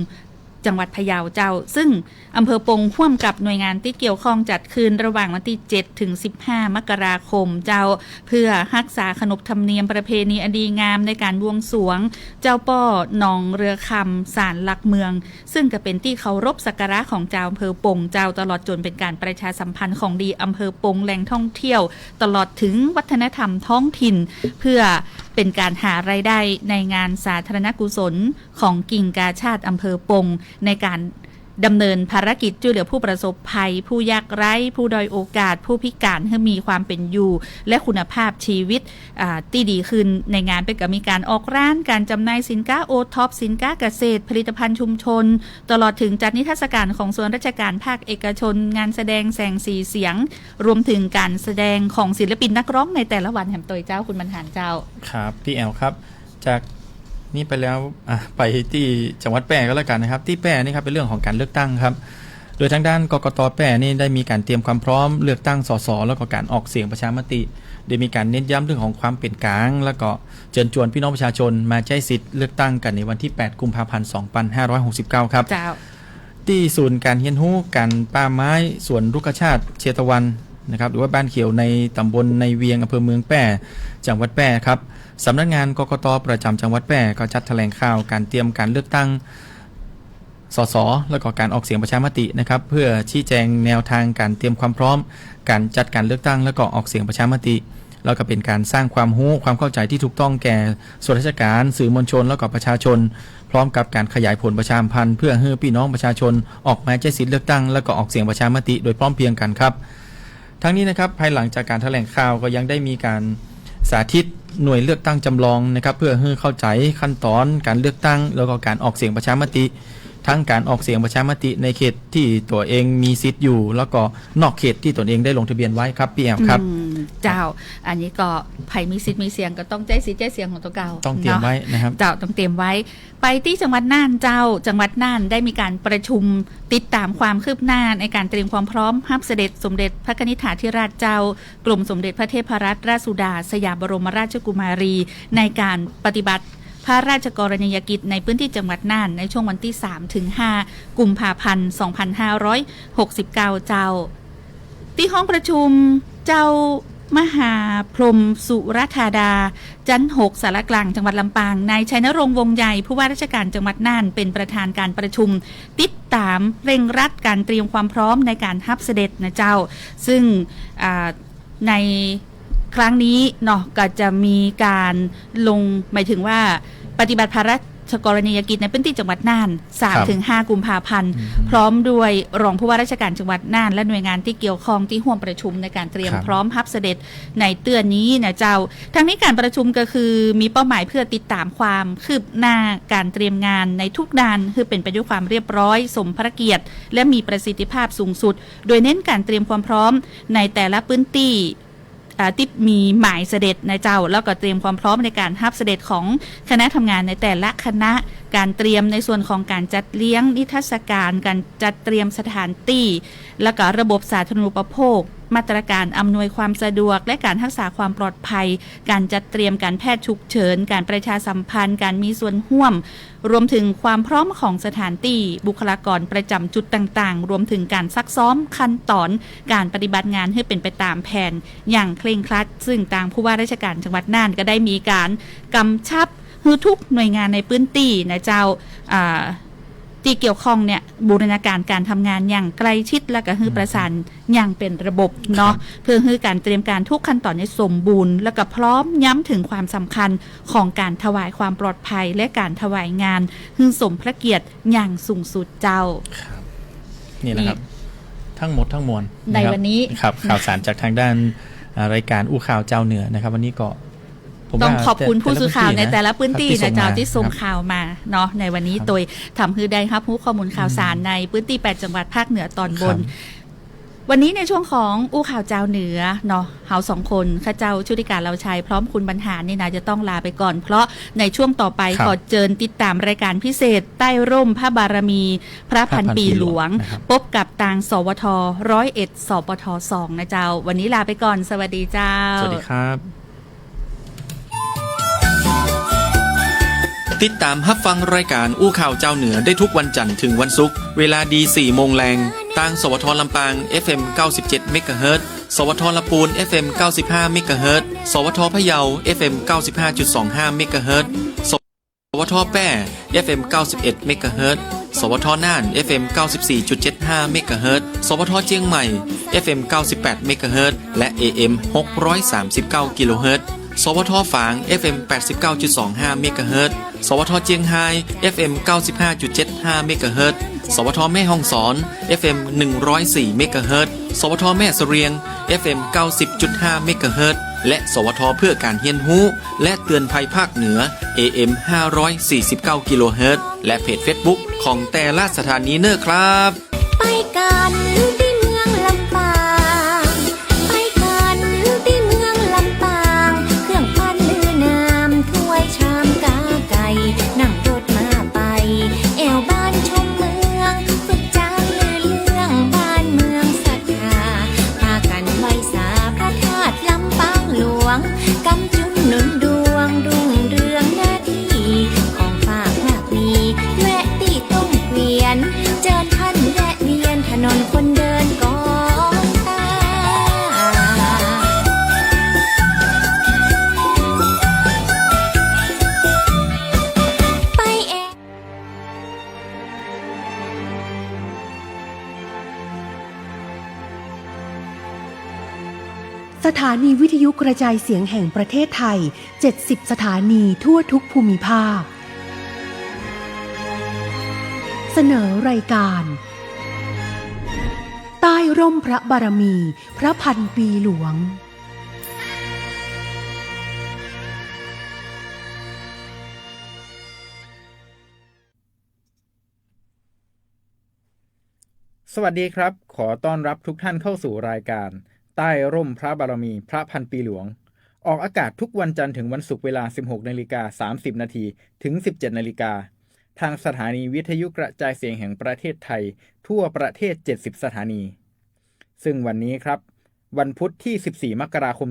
จังหวัดพะเยาเจ้าซึ่งอำเภอปงร่วมกับหน่วยงานที่เกี่ยวข้องจัดขึ้นระหว่างวันที่7ถึง15 มกราคมเจ้าเพื่อรักษาขนบธรรมเนียมประเพณีอันดีงามในการบวงสรวงเจ้าป้อหนองเรือคำศาลหลักเมืองซึ่งก็เป็นที่เคารพสักการะของเจ้าอำเภอปงเจ้าตลอดจนเป็นการประชาสัมพันธ์ของดีอำเภอปงแหล่งท่องเที่ยวตลอดถึงวัฒนธรรมท้องถิ่นเพื่อเป็นการหารายได้ในงานสาธารณกุศลของกิ่งกาชาติอำเภอปงในการดำเนินภารกิจช่วยเหลือผู้ประสบภัยผู้ยากไร้ผู้ด้อยโอกาสผู้พิการให้มีความเป็นอยู่และคุณภาพชีวิตที่ดีขึ้นในงานเป็นก็มีการออกร้านการจำหน่ายสินค้าโอท็อปสินค้าเกษตรผลิตภัณฑ์ชุมชนตลอดถึงจัดนิทรรศการของส่วนราชการภาคเอกชนงานแสดงแสงสีเสียงรวมถึงการแสดงของศิลปินนักร้องในแต่ละวันแห่งตัวเจ้าคุณบรรหารเจ้าครับพี่แอลครับจากนี่ไปแล้วไปที่จังหวัดแพร่ก็แล้วกันนะครับที่แพร่นี่ครับเป็นเรื่องของการเลือกตั้งครับโดยทางด้านกกต.แพร่นี่ได้มีการเตรียมความพร้อมเลือกตั้งสสแล้วก็การออกเสียงประชามติได้มีการเน้นย้ำเรื่องของความเป็นกลางแล้วก็เชิญชวนพี่น้องประชาชนมาใช้สิทธิ์เลือกตั้งกันในวันที่8 กุมภาพันธ์ 2569 ครับที่ศูนย์การเรียนรู้การป่าไม้สวนรุกขชาติเชตวันนะครับหรือว่าบ้านเขียวในตำบลในเวียงอำเภอเมืองแพร่จังหวัดแพร่ครับสำนักงานกกต.ประจำจังหวัดแพร่ก็จัดแถลงข่าวการเตรียมการเลือกตั้งสสและก็การออกเสียงประชามตินะครับเพื่อชี้แจงแนวทางการเตรียมความพร้อมการจัดการเลือกตั้งและก็ออกเสียงประชามติแล้วก็เป็นการสร้างความรู้ความเข้าใจที่ถูกต้องแก่ส่วนราชการสื่อมวลชนและก็ประชาชนพร้อมกับการขยายผลประชาสัมพันธ์เพื่อให้พี่น้องประชาชนออกมาใช้สิทธิเลือกตั้งและก็ออกเสียงประชามติโดยพร้อมเพรียงกันครับทั้งนี้นะครับภายหลังจากการแถลงข่าวก็ยังได้มีการสาธิตหน่วยเลือกตั้งจำลองนะครับเพื่อให้เข้าใจขั้นตอนการเลือกตั้งแล้วก็การออกเสียงประชามติทั้งการออกเสียงประชามติในเขตที่ตัวเองมีสิทธิ์อยู่แล้วก็นอกเขตที่ตนเองได้ลงทะเบียนไว้ครับพี่แอมครับเจ้าอันนี้ก็ใครมีสิทธิ์มีเสียงก็ต้องใจสิทธิ์ใจเสียงของตัวเก่าต้องเตรียมไว้นะครับเจ้าต้องเตรียมไว้ไปที่จังหวัดน่านเจ้าจังหวัดน่านได้มีการประชุมติดตามความคืบหน้าในการเตรียมความพร้อมรับเสด็จสมเด็จพระนิธิถาธิราชเจ้ากรมสมเด็จพระเทพรัตนราชสุดาสยามบรมราชกุมารีในการปฏิบัติพระราชกรณียกิจในพื้นที่จังหวัดน่านในช่วงวันที่ 3-5 กุมภาพันธ์ 2569 เจ้าที่ห้องประชุมเจ้ามหาพรหมสุรธาดาจันท6สารกลางจังหวัดลำปางนายชัยนรงค์วงใหญ่ผู้ว่าราชการจังหวัดน่านเป็นประธานการประชุมติดตามเร่งรัดการเตรียมความพร้อมในการรับเสด็จนะเจ้าซึ่งในครั้งนี้เนาะก็จะมีการลงหมายถึงว่าปฏิบัติภารกรณียกิจในพื้นที่จังหวัดน่าน 3-5 กุมภาพันธ์พร้อมด้วยรองผู้ว่าราชการจังหวัดน่านและหน่วยงานที่เกี่ยวข้องที่ร่วมประชุมในการเตรียมพร้อมรับเสด็จในเตือนนี้นะเจ้าทั้งนี้การประชุมก็คือมีเป้าหมายเพื่อติดตามความคืบหน้าการเตรียมงานในทุกด้านคือเป็นไปด้วยความเรียบร้อยสมพระเกียรติและมีประสิทธิภาพสูงสุดโดยเน้นการเตรียมความพร้อมในแต่ละพื้นที่ที่มีหมายเสด็จในเจ้าแล้วก็เตรียมความพร้อมในการรับเสด็จของคณะทำงานในแต่ละคณะการเตรียมในส่วนของการจัดเลี้ยงนิทรรศการการจัดเตรียมสถานที่และก็ระบบสาธารณูปโภค มาตรการอำนวยความสะดวกและการรักษาความปลอดภัยการจัดเตรียมการแพทย์ฉุกเฉินการประชาสัมพันธ์การมีส่วนร่วมรวมถึงความพร้อมของสถานที่บุคลากรประจำจุดต่างๆรวมถึงการซักซ้อมขั้นตอนการปฏิบัติงานให้เป็นไปตามแผนอย่างเคร่งครัดซึ่งทางผู้ว่าราชการจังหวัดน่านก็ได้มีการกำชับให้ทุกหน่วยงานในพื้นที่นะเจ้าที่เกี่ยวข้องเนี่ยบูรณาการการทำงานอย่างใกล้ชิดและก็ให้ประสานอย่างเป็นระบบเนาะเพื่อให้การเตรียมการทุกขั้นตอนให้สมบูรณ์และก็พร้อมย้ำถึงความสำคัญของการถวายความปลอดภัยและการถวายงานให้สมพระเกียรติอย่างสูงสุดเจ้านี่แหละครับทั้งหมดทั้งมวลในวันนี้ครับข่าวสารจากทางด้านรายการอู้ข่าวเจ้าเหนือนะครับวันนี้ก็ต้องขอบคุณผู้สื่อข่าวในแต่ละพื้นที่นะเจ้าที่ส่งข่าวมาเนาะในวันนี้โดยทำให้ได้ครับผู้ข้อมูลข่าวสารในพื้นที่8จังหวัดภาคเหนือตอนบนวันนี้ในช่วงของอู้ข่าวเจ้าเหนือเนาะเฮา2คนข้าเจ้าชุติการเราชัยพร้อมคุณบรรหารนี่นะจะต้องลาไปก่อนเพราะในช่วงต่อไปขอเชิญติดตามรายการพิเศษใต้ร่มพระบารมีพระพันปีหลวงพบกับทางสวท101สปท2นะเจ้าวันนี้ลาไปก่อนสวัสดีเจ้าสวัสดีครับติดตามรับฟังรายการอู้ข่าวเจ้าเหนือได้ทุกวันจันทร์ถึงวันศุกร์เวลาดี 4 โมงแรงทางสวทลำปาง FM 97 เมกะเฮิรตซ์สวทลำพูน FM 95 เมกะเฮิรตซ์สวทพะเยา FM 95.25 เมกะเฮิรตซ์สวทแป้ FM 91 เมกะเฮิรตซ์สวทน่าน FM 94.75 เมกะเฮิรตซ์สวทเชียงใหม่ FM 98 เมกะเฮิรตซ์และ AM 639 กิโลเฮิรตซ์สวทฝาง FM 89.25 เมกะเฮิรตซ์สวทเจียงไฮ้ FM 95.75 เมกะเฮิรตซ์สวทแม่ฮ่องสอน FM 104 เมกะเฮิรตซ์สวทแม่เสรียง FM 90.5 เมกะเฮิรตซ์และสวทเพื่อการเรียนรู้และเตือนภัยภาคเหนือ AM 549 กิโลเฮิรตซ์และเพจ Facebook ของแต่ละสถานีเนอครับไปกันที่เมืองลำปางไปกันที่เมืองลำปางเครื่องพันลือน้ำถ้วยชามกาไก่นั่งรถมาไปแอวบ้านชมเมืองฝึกจางลือเรื่องบ้านเมืองศรัทธาพากันไหว้สาพระธาตุลำปางหลวงกำจุนหนุนดวงรุ่งเรืองหน้าที่ของฝากมากมีแวะตีต้มเกวียนเจอท่านแวะเวียนถนนคนเดินกองตาไปเองสถานีวิทยุกระจายเสียงแห่งประเทศไทย 70 สถานีทั่วทุกภูมิภาคเสนอรายการใต้ร่มพระบารมีพระพันปีหลวงสวัสดีครับขอต้อนรับทุกท่านเข้าสู่รายการใต้ร่มพระบารมีพระพันปีหลวงออกอากาศทุกวันจันทร์ถึงวันศุกร์เวลา 16:30 นถึง 17:00 นทางสถานีวิทยุกระจายเสียงแห่งประเทศไทยทั่วประเทศ70สถานีซึ่งวันนี้ครับวันพุธที่14มกราคม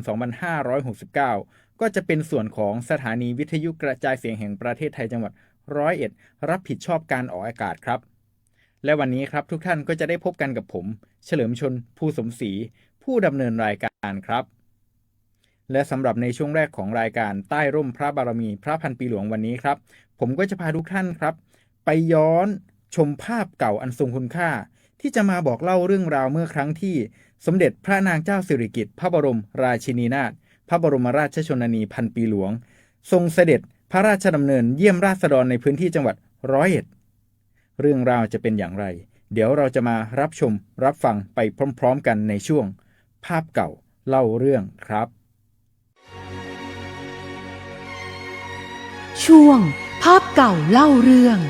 2569ก็จะเป็นส่วนของสถานีวิทยุกระจายเสียงแห่งประเทศไทยจังหวัด101รับผิดชอบการออกอากาศครับและวันนี้ครับทุกท่านก็จะได้พบกันกับผมเฉลิมชลภูสมศรีผู้ดำเนินรายการครับและสำหรับในช่วงแรกของรายการใต้ร่มพระบารมีพระพันปีหลวงวันนี้ครับผมก็จะพาทุกท่านครับไปย้อนชมภาพเก่าอันทรงคุณค่าที่จะมาบอกเล่าเรื่องราวเมื่อครั้งที่สมเด็จพระนางเจ้าสิริกิติ์พระบรมราชินีนาถพระบรมราชชนนีพันปีหลวงทรงเสด็จพระราชดำเนินเยี่ยมราษฎรในพื้นที่จังหวัด101เรื่องราวจะเป็นอย่างไรเดี๋ยวเราจะมารับชมรับฟังไปพร้อมๆกันในช่วงภาพเก่าเล่าเรื่องครับช่วงภาพเก่าเล่าเรื่อง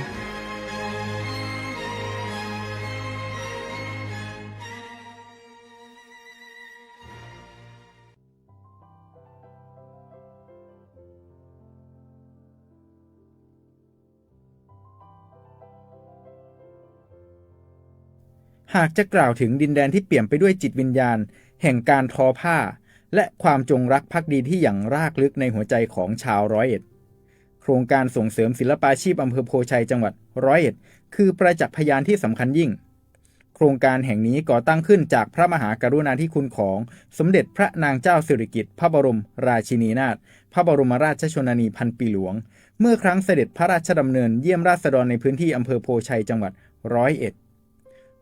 หากจะกล่าวถึงดินแดนที่เปี่ยมไปด้วยจิตวิญญาณแห่งการทอผ้าและความจงรักภักดีที่อย่างรากลึกในหัวใจของชาวร้อยเอ็ดโครงการส่งเสริมศิลปาชีพอำเภอโพชัยจังหวัดร้อยเอ็ดคือประจักษ์พยานที่สำคัญยิ่งโครงการแห่งนี้ก่อตั้งขึ้นจากพระมหากรุณาธิคุณของสมเด็จพระนางเจ้าสิริกิติ์พระบรมราชินีนาถพระบรมราชชนนีพันปีหลวงเมื่อครั้งเสด็จพระราชดำเนินเยี่ยมราษฎรในพื้นที่อำเภอโพชัยจังหวัดร้อยเอ็ด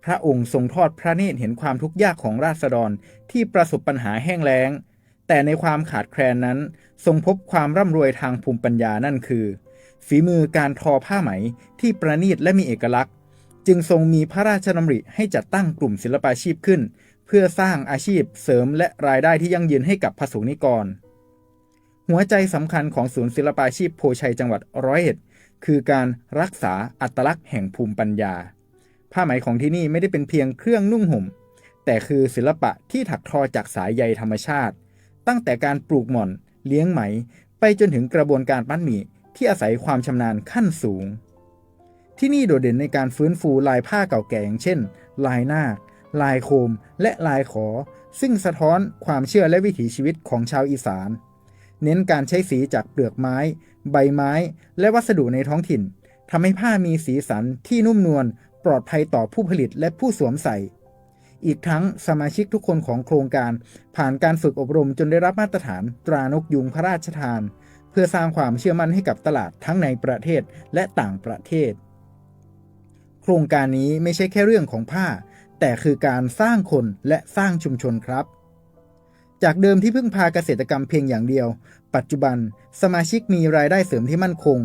พระองค์ทรงทอดพระเนตรเห็นความทุกข์ยากของราษฎรที่ประสบปัญหาแห้งแล้งแต่ในความขาดแคลนนั้นทรงพบความร่ำรวยทางภูมิปัญญานั่นคือฝีมือการทอผ้าไหมที่ประณีตและมีเอกลักษณ์จึงทรงมีพระราชดำริให้จัดตั้งกลุ่มศิลปาชีพขึ้นเพื่อสร้างอาชีพเสริมและรายได้ที่ยั่งยืนให้กับพระสงฆ์นิกรหัวใจสำคัญของศูนย์ศิลปาชีพโพชัยจังหวัดร้อยเอ็ดคือการรักษาอัตลักษณ์แห่งภูมิปัญญาผ้าไหมของที่นี่ไม่ได้เป็นเพียงเครื่องนุ่งห่มแต่คือศิลปะที่ถักทอจากสายใยธรรมชาติตั้งแต่การปลูกหม่อนเลี้ยงไหมไปจนถึงกระบวนการปั้นหมี่ที่อาศัยความชำนาญขั้นสูงที่นี่โดดเด่นในการฟื้นฟูลายผ้าเก่าแก่อย่างเช่นลายนาคลายโคมและลายขอซึ่งสะท้อนความเชื่อและวิถีชีวิตของชาวอีสานเน้นการใช้สีจากเปลือกไม้ใบไม้และวัสดุในท้องถิ่นทำให้ผ้ามีสีสันที่นุ่มนวลปลอดภัยต่อผู้ผลิตและผู้สวมใส่อีกทั้งสมาชิกทุกคนของโครงการผ่านการฝึกอบรมจนได้รับมาตรฐานตรานกยูงพระราชทานเพื่อสร้างความเชื่อมั่นให้กับตลาดทั้งในประเทศและต่างประเทศโครงการนี้ไม่ใช่แค่เรื่องของผ้าแต่คือการสร้างคนและสร้างชุมชนครับจากเดิมที่พึ่งพาเกษตรกรรมเพียงอย่างเดียวปัจจุบันสมาชิกมีรายได้เสริมที่มั่นคง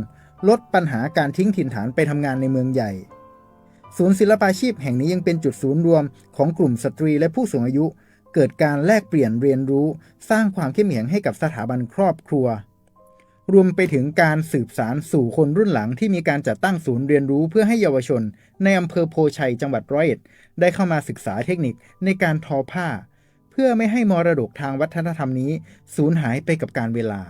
ลดปัญหาการทิ้งถิ่นฐานไปทำงานในเมืองใหญ่ศูนย์ศิลปาชีพแห่งนี้ยังเป็นจุดศูนย์รวมของกลุ่มสตรีและผู้สูงอายุเกิดการแลกเปลี่ยนเรียนรู้สร้างความเข้มแข็งให้กับสถาบันครอบครัวรวมไปถึงการสืบสานสู่คนรุ่นหลังที่มีการจัดตั้งศูนย์เรียนรู้เพื่อให้เยาวชนในอำเภอโพชัยจังหวัดร้อยเอ็ดได้เข้ามาศึกษาเทคนิคในการทอผ้าเพื่อไม่ให้มรดกทางวัฒนธรรมนี้สูญหายไปกับกาลเวลา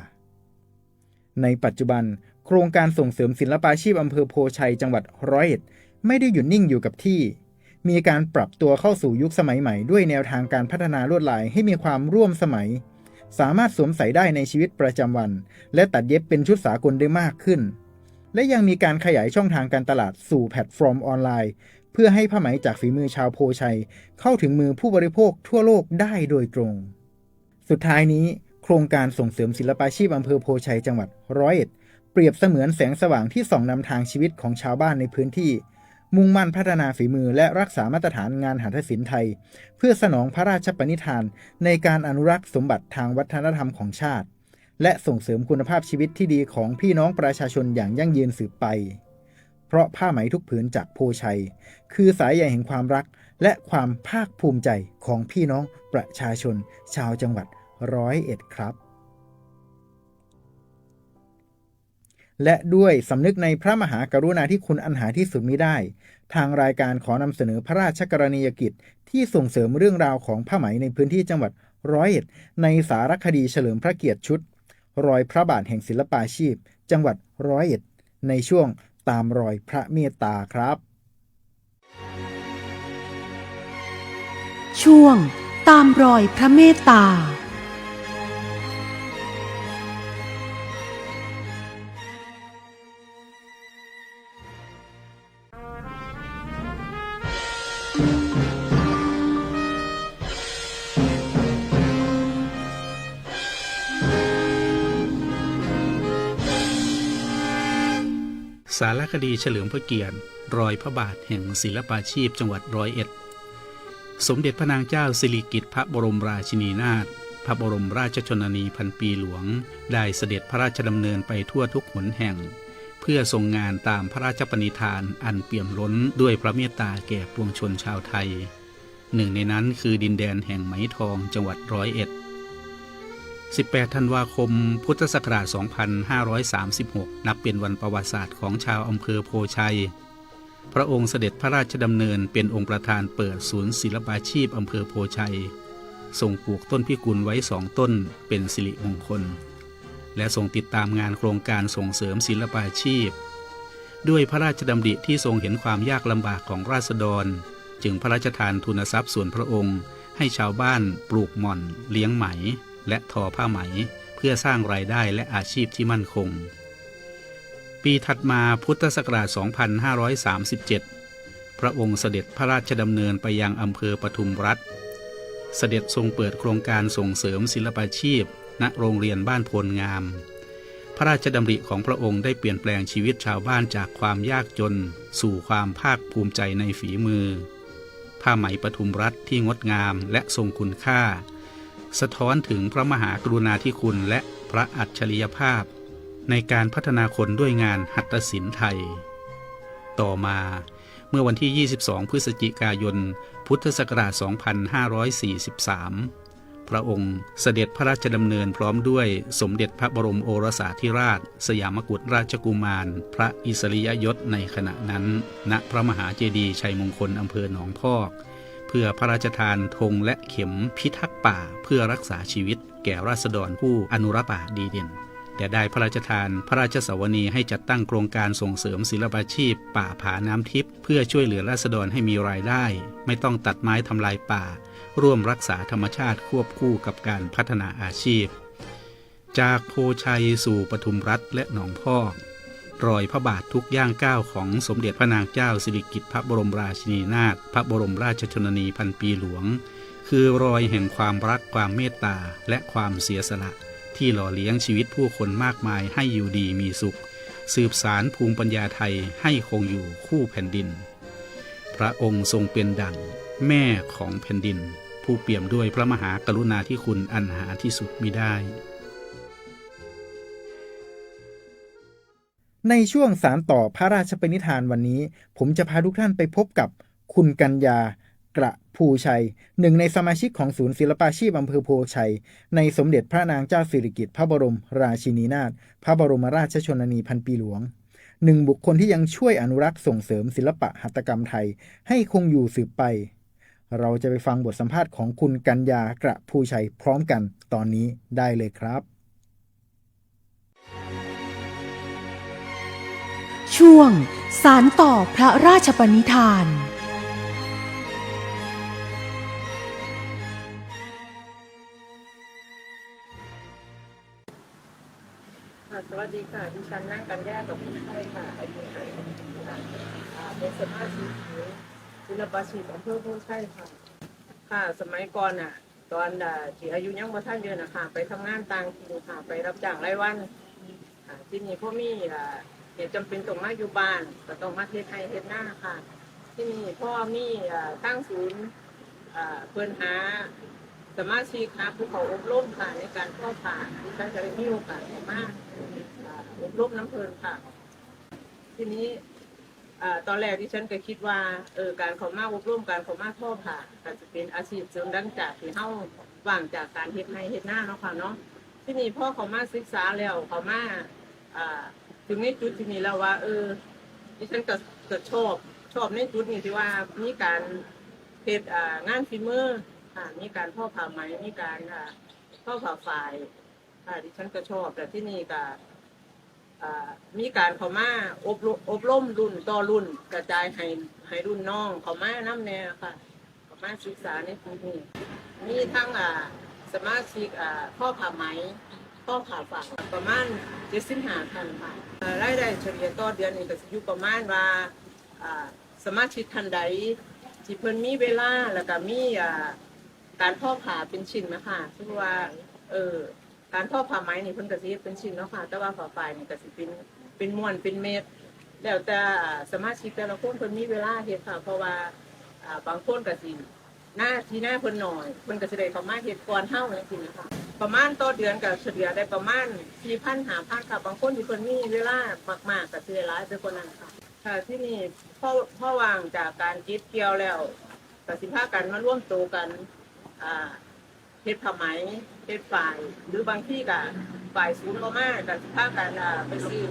ในปัจจุบันโครงการส่งเสริมศิลปาชีพอำเภอโพชัยจังหวัดร้อยเอ็ดไม่ได้หยุดนิ่งอยู่กับที่มีการปรับตัวเข้าสู่ยุคสมัยใหม่ด้วยแนวทางการพัฒนาลวดลายให้มีความร่วมสมัยสามารถสวมใส่ได้ในชีวิตประจำวันและตัดเย็บเป็นชุดสากลได้มากขึ้นและยังมีการขยายช่องทางการตลาดสู่แพลตฟอร์มออนไลน์เพื่อให้ผ้าไหมจากฝีมือชาวโพชัยเข้าถึงมือผู้บริโภคทั่วโลกได้โดยตรงสุดท้ายนี้โครงการส่งเสริมศิลปาชีพอำเภอโพชัยจังหวัดร้อยเอ็ดเปรียบเสมือนแสงสว่างที่ส่องนำทางชีวิตของชาวบ้านในพื้นที่มุ่งมั่นพัฒนาฝีมือและรักษามาตรฐานงานหัตถศิลป์ไทยเพื่อสนองพระราชปณิธานในการอนุรักษ์สมบัติทางวัฒนธรรมของชาติและส่งเสริมคุณภาพชีวิตที่ดีของพี่น้องประชาชนอย่างยั่งยืนสืบไปเพราะผ้าไหมทุกผืนจากโพชัยคือสายใยแห่งความรักและความภาคภูมิใจของพี่น้องประชาชนชาวจังหวัดร้อยเอ็ดครับและด้วยสำนึกในพระมหากรุณาธิคุณอันหาที่สุดมิได้ทางรายการขอนำเสนอพระราชกรณียกิจที่ส่งเสริมเรื่องราวของผ้าไหมในพื้นที่จังหวัดร้อยเอ็ดในสารคดีเฉลิมพระเกียรติชุดรอยพระบาทแห่งศิลปาชีพจังหวัดร้อยเอ็ดในช่วงตามรอยพระเมตตาครับช่วงตามรอยพระเมตตาสารคดีเฉลิมพระเกียรติรอยพระบาทแห่งศิลปาชีพจังหวัดร้อยเอ็ดสมเด็จพระนางเจ้าสิริกิติ์พระบรมราชินีนาถพระบรมราชชนนีพันปีหลวงได้เสด็จพระราชดำเนินไปทั่วทุกหนแห่งเพื่อทรงงานตามพระราชปณิธานอันเปี่ยมล้นด้วยพระเมตตาแก่ปวงชนชาวไทยหนึ่งในนั้นคือดินแดนแห่งไหมทองจังหวัดร้อยเอ็ด18 ธันวาคม พุทธศักราช 2536 นับเป็นวันประวัติศาสตร์ของชาวอำเภอโพชัยพระองค์เสด็จพระราชดำเนินเป็นองค์ประธานเปิดศูนย์ศิลปาชีพอำเภอโพชัยทรงปลูกต้นพิกุลไว้2 ต้นเป็นสิริมงคลและทรงติดตามงานโครงการส่งเสริมศิลปาชีพด้วยพระราชดำริที่ทรงเห็นความยากลำบากของราษฎร จึงพระราชทานทุนทรัพย์ส่วนพระองค์ให้ชาวบ้านปลูกหม่อนเลี้ยงไหมและทอผ้าไหมเพื่อสร้างรายได้และอาชีพที่มั่นคงปีถัดมาพุทธศักราช 2537 พระองค์เสด็จพระราชดำเนินไปยังอำเภอปทุมรัฐเสด็จทรงเปิดโครงการส่งเสริมศิลปาชีพณโรงเรียนบ้านโพลงามพระราชดำริของพระองค์ได้เปลี่ยนแปลงชีวิตชาวบ้านจากความยากจนสู่ความภาคภูมิใจในฝีมือผ้าไหมปทุมรัฐที่งดงามและทรงคุณค่าสะท้อนถึงพระมหากรุณาธิคุณและพระอัจฉริยภาพในการพัฒนาคนด้วยงานหัตถศิลป์ไทยต่อมาเมื่อวันที่ 22 พฤศจิกายน พุทธศักราช 2543 พระองค์เสด็จพระราชดำเนินพร้อมด้วยสมเด็จพระบรมโอรสาธิราชสยามกุฎราชกุมารพระอิสริยยศในขณะนั้นณพระมหาเจดีย์ชัยมงคลอำเภอหนองพอกเพื่อพระราชทานธงและเข็มพิทักษ์ป่าเพื่อรักษาชีวิตแก่ราษฎรผู้อนุรักษ์ป่าดีเด่นแต่ได้พระราชทานพระราชสวนีให้จัดตั้งโครงการส่งเสริมศิลปาชีพป่าผาน้ำทิพย์เพื่อช่วยเหลือราษฎรให้มีรายได้ไม่ต้องตัดไม้ทำลายป่าร่วมรักษาธรรมชาติควบคู่กับการพัฒนาอาชีพจากโพชัยสู่ปทุมรัฐและหนองพอกรอยพระบาททุกย่างก้าวของสมเด็จพระนางเจ้าสิริกิติ์พระบรมราชินีนาถพระบรมราชชนนีพันปีหลวงคือรอยแห่งความรักความเมตตาและความเสียสละที่หล่อเลี้ยงชีวิตผู้คนมากมายให้อยู่ดีมีสุขสืบสารภูมิปัญญาไทยให้คงอยู่คู่แผ่นดินพระองค์ทรงเป็นดั่งแม่ของแผ่นดินผู้เปี่ยมด้วยพระมหากรุณาธิคุณอันหาที่สุดมิได้ในช่วงสารต่อพระราชปณิธานวันนี้ผมจะพาทุกท่านไปพบกับคุณกัญญากระภูชัยหนึ่งในสมาชิกของศูนย์ศิลปาชีพอำเภอโพชัยในสมเด็จพระนางเจ้าสิริกิติ์พระบรมราชินีนาถพระบรมราชชนนีพันปีหลวงหนึ่งบุคคลที่ยังช่วยอนุรักษ์ส่งเสริมศิลปะหัตถกรรมไทยให้คงอยู่สืบไปเราจะไปฟังบทสัมภาษณ์ของคุณกัญญากระภูชัยพร้อมกันตอนนี้ได้เลยครับช่วงสารต่อพระราชปณิธานสวัสดีค่ะดิฉันนั่งกันญากับผู้ช่วยค่ะอายุเป็นสมาชิกศิลปาชีพอำเภอโพชัยค่ะสมัยก่อนตอนที่อายุยังบ่ทันเยอะนะคะไปทำงานต่างถิ่นค่ะไปรับจ้างรายวันที่นี่พ่อมีเหตุจำเป็นต้องมาอยู่บ้านก็ต้องมาเฮ็ดไร่เฮ็ดนาค่ะที่นี่พ่อมีตั้งศูนย์เพิ่นหาสมาชิกผู้เขาอบรมค่ะในการทอผ้าที่ฉันจะได้มีโอกาสมาอบรมน้ำเพลินค่ะทีนี้ตอนแรกที่ฉันก็คิดว่าการเขามาอบรมการเขามาทอผ้าก็จะเป็นอาชีพเสริมดังจากที่เฮาว่างจากการเฮ็ดไร่เฮ็ดนาเนาะค่ะเนาะทีนี้พ่อเขามาศึกษาแล้วเขามาถึงในจุดที่นี้แล้วว่าดิฉันก็ชอบในจุดนี้ที่ว่ามีการเฮ็ดงานฝีมือมีการทอผ้าไหมมีการทอผ้าฝ้ายดิฉันก็ชอบแต่ที่นี่ก็มีการเขามาอบรมรุ่นต่อรุ่นกระจายให้รุ่นน้องเขามานำแนวค่ะเขามาศึกษาในจุดนี้มีทั้งสมาชิกทอผ้าไหมทอผ้าฝ้ายประมาณ75ท่านค่ะรายได้เฉลี่ยต่อเดือนนี่ก็สิอยู่ประมาณว่าสมาชิกท่านใดที่เพิ่นมีเวลาแล้วก็มีการทอผ้าเป็นชิ้นนะคะคือว่าการทอผ้าไหมนี่เพิ่นก็สิเฮ็ดเป็นชิ้นเนาะค่ะแต่ว่าผ้าฝ้ายนี่ก็สิเป็นม้วนเป็นเม็ดแล้วแต่สมาชิกแต่ละคนเพิ่นมีเวลาเฮ็ดค่ะเพราะว่าบางคนก็สิหน้าเพิ่นน้อยเพิ่นก็สิได้เข้ามาเฮ็ดก่อนเฮาจังซี่นะคะประมาณต่อเดือนก็เฉลี่ยได้ประมาณ 4,000 5,000 ค่ะบางคนที่เพิ่นมีเวลามากๆก็สิได้หลายเป็นคนนั้นค่ะที่นี่พ่อวางจากการเก็บเกี่ยวแล้วก็สิพากันมาร่วมตัวกันเฮ็ดผ้าไหมเฮ็ดฝ้ายหรือบางที่ก็ฝ่ายศูนย์ก็มาก็สิพากันไปซื้อ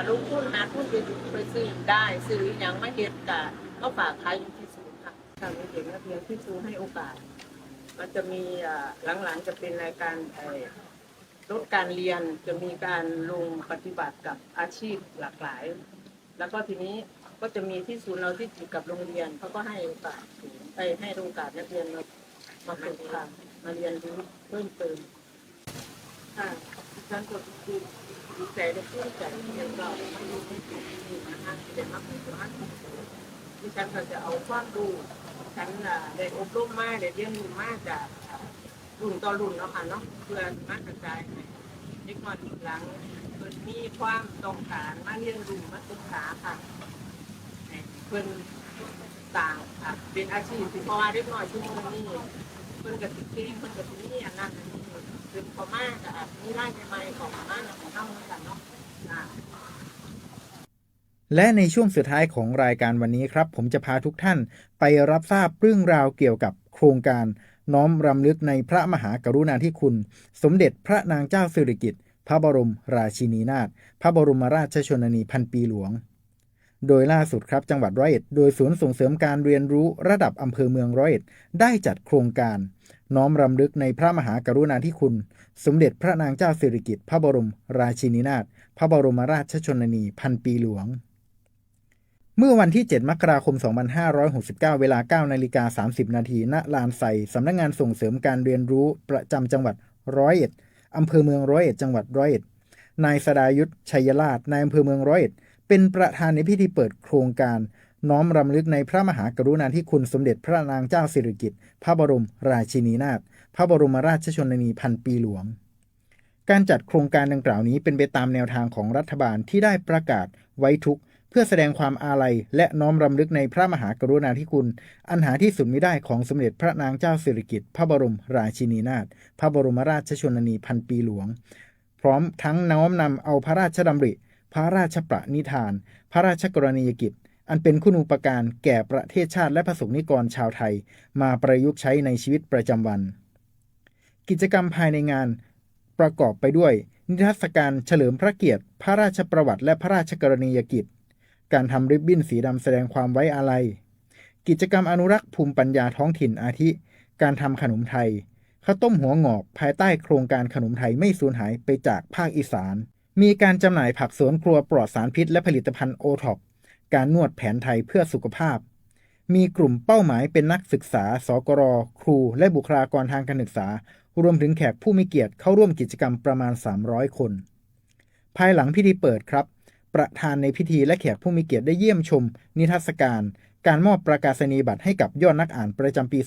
ลงทุนหาทุนไปซื้อได้ซื้อหยังมาเฮ็ดก็ฝากขายอยู่ที่ศูนย์ค่ะมีเด็กนักเรียนที่ครูให้โอกาสมันจะมีหลังๆจะเป็นรายการลดการเรียนจะมีการลงปฏิบัติกับอาชีพหลากหลายแล้วก็ทีนี้ ก็จะมีที่ศูนย์เราที่อยู่กับโรงเรียนเขาก็ให้โอกาสให้โอกาสนักเรียนมาฝึกค่ะมาเรียนรู้เพิ่มเติมค่ะดิฉันก็ดีใจและภูมิใจที่เราไม่รู้ไม่ถูกนี่นะคะแต่มาเป็นตัวอันดิฉันก็จะเอาความรู้ฉันได้อบรมมาได้เรียนรู้มาจากรุ่นต่อรุ่นเนาะค่ะเนาะเพื่อมากระจายเด็กน้อยหลังเพิ่นมีความต้องการมาเรียนรู้มาศึกษาค่ะเพิ่นต่างค่ะเป็นอาชีพที่เพราะว่าเด็กน้อยชุมชนนี้เพิ่นก็สิเก่งเพิ่นก็สิมีอันนั้นอันนี้เป็นพอมากอ่ะมีรายใหม่ๆของมาของเฮาเหมือนกันเนาะและในช่วงสุดท้ายของรายการวันนี้ครับผมจะพาทุกท่านไปรับทราบเรื่องราวเกี่ยวกับโครงการน้อมรำลึกในพระมหากรุณาธิคุณสมเด็จพระนางเจ้าสิริกิติ์พระบรมราชินีนาถพระบรมราชชนนีพันปีหลวงโดยล่าสุดครับจังหวัดร้อยเอ็ดโดยศูนย์ส่งเสริมการเรียนรู้ระดับอำเภอเมืองร้อยเอ็ดได้จัดโครงการน้อมรำลึกในพระมหากรุณาธิคุณสมเด็จพระนางเจ้าสิริกิติ์พระบรมราชินีนาถพระบรมราชชนนีพันปีหลวงเมื่อวันที่ 7 มกราคม 2569 เวลา 9:30 น.ณ ลานไซสำนักงานส่งเสริมการเรียนรู้ประจำจังหวัดร้อยเอ็ดอำเภอเมืองร้อยเอ็ดจังหวัดร้อยเอ็ดนายสดายุทธชัยราชนายอำเภอเมืองร้อยเอ็ดเป็นประธานในพิธีเปิดโครงการน้อมรำลึกในพระมหากรุณาธิคุณสมเด็จพระนางเจ้าสิริกิติ์พระบรมราชินีนาถพระบรมราชชนนีพันปีหลวงการจัดโครงการดังกล่าวนี้เป็นไปตามแนวทางของรัฐบาลที่ได้ประกาศไว้ทุกข์เพื่อแสดงความอาลัยและน้อมรำลึกในพระมหากรุณาธิคุณอันหาที่สุดมิได้ของสมเด็จพระนางเจ้าสิริกิติ์พระบรมราชินีนาถพระบรมราชชนนีพันปีหลวงพร้อมทั้งน้อมนำเอาพระราชดำริพระราชประนิธานพระราชกรณียกิจอันเป็นคุณูปการแก่ประเทศชาติและประสบนิกรชาวไทยมาประยุกต์ใช้ในชีวิตประจำวันกิจกรรมภายในงานประกอบไปด้วยนิทรรศการเฉลิมพระเกียรติพระราชประวัติและพระราชกรณียกิจการทำริบบิ้นสีดำแสดงความไว้อาลัยกิจกรรมอนุรักษ์ภูมิปัญญาท้องถิ่นอาทิการทำขนมไทยข้าวต้มหัวงอกภายใต้โครงการขนมไทยไม่สูญหายไปจากภาคอีสานมีการจำหน่ายผักสวนครัวปลอดสารพิษและผลิตภัณฑ์โอท็อปการนวดแผนไทยเพื่อสุขภาพมีกลุ่มเป้าหมายเป็นนักศึกษาสกรครูและบุคลากรทางการศึกษารวมถึงแขกผู้มีเกียรติเข้าร่วมกิจกรรมประมาณ300คนภายหลังพิธีเปิดครับประธานในพิธีและแขกผู้มีเกียรติได้เยี่ยมชมนิทรรศการการมอบประกาศนียบัตรให้กับยอดนักอ่านประจำปี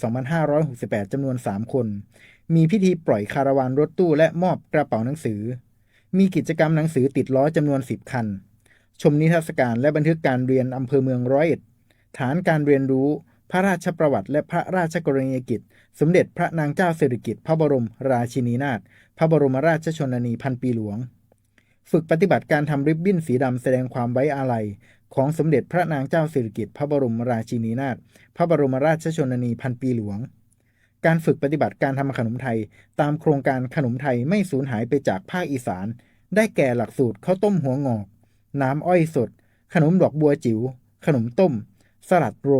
2568 จำนวน3คนมีพิธีปล่อยคาราวานรถตู้และมอบกระเป๋าหนังสือมีกิจกรรมหนังสือติดล้อจำนวน10คันชมนิทรรศการและบันทึกการเรียนอำเภอเมืองร้อยเอ็ดฐานการเรียนรู้พระราชประวัติและพระราชกรณียกิจสมเด็จพระนางเจ้าสิริกิติ์พระบรมราชินีนาถพระบรมราชชนนีพันปีหลวงฝึกปฏิบัติการทำริบบิ้นสีดำแสดงความไว้อาลัยของสมเด็จพระนางเจ้าสิริกิติ์พระบรมราชินีนาถพระบรมราชชนนีพันปีหลวงการฝึกปฏิบัติการทำขนมไทยตามโครงการขนมไทยไม่สูญหายไปจากภาคอีสานได้แก่หลักสูตรข้าวต้มหัวงอกน้ำอ้อยสดขนมดอกบัวจิ๋วขนมต้มสลัดโร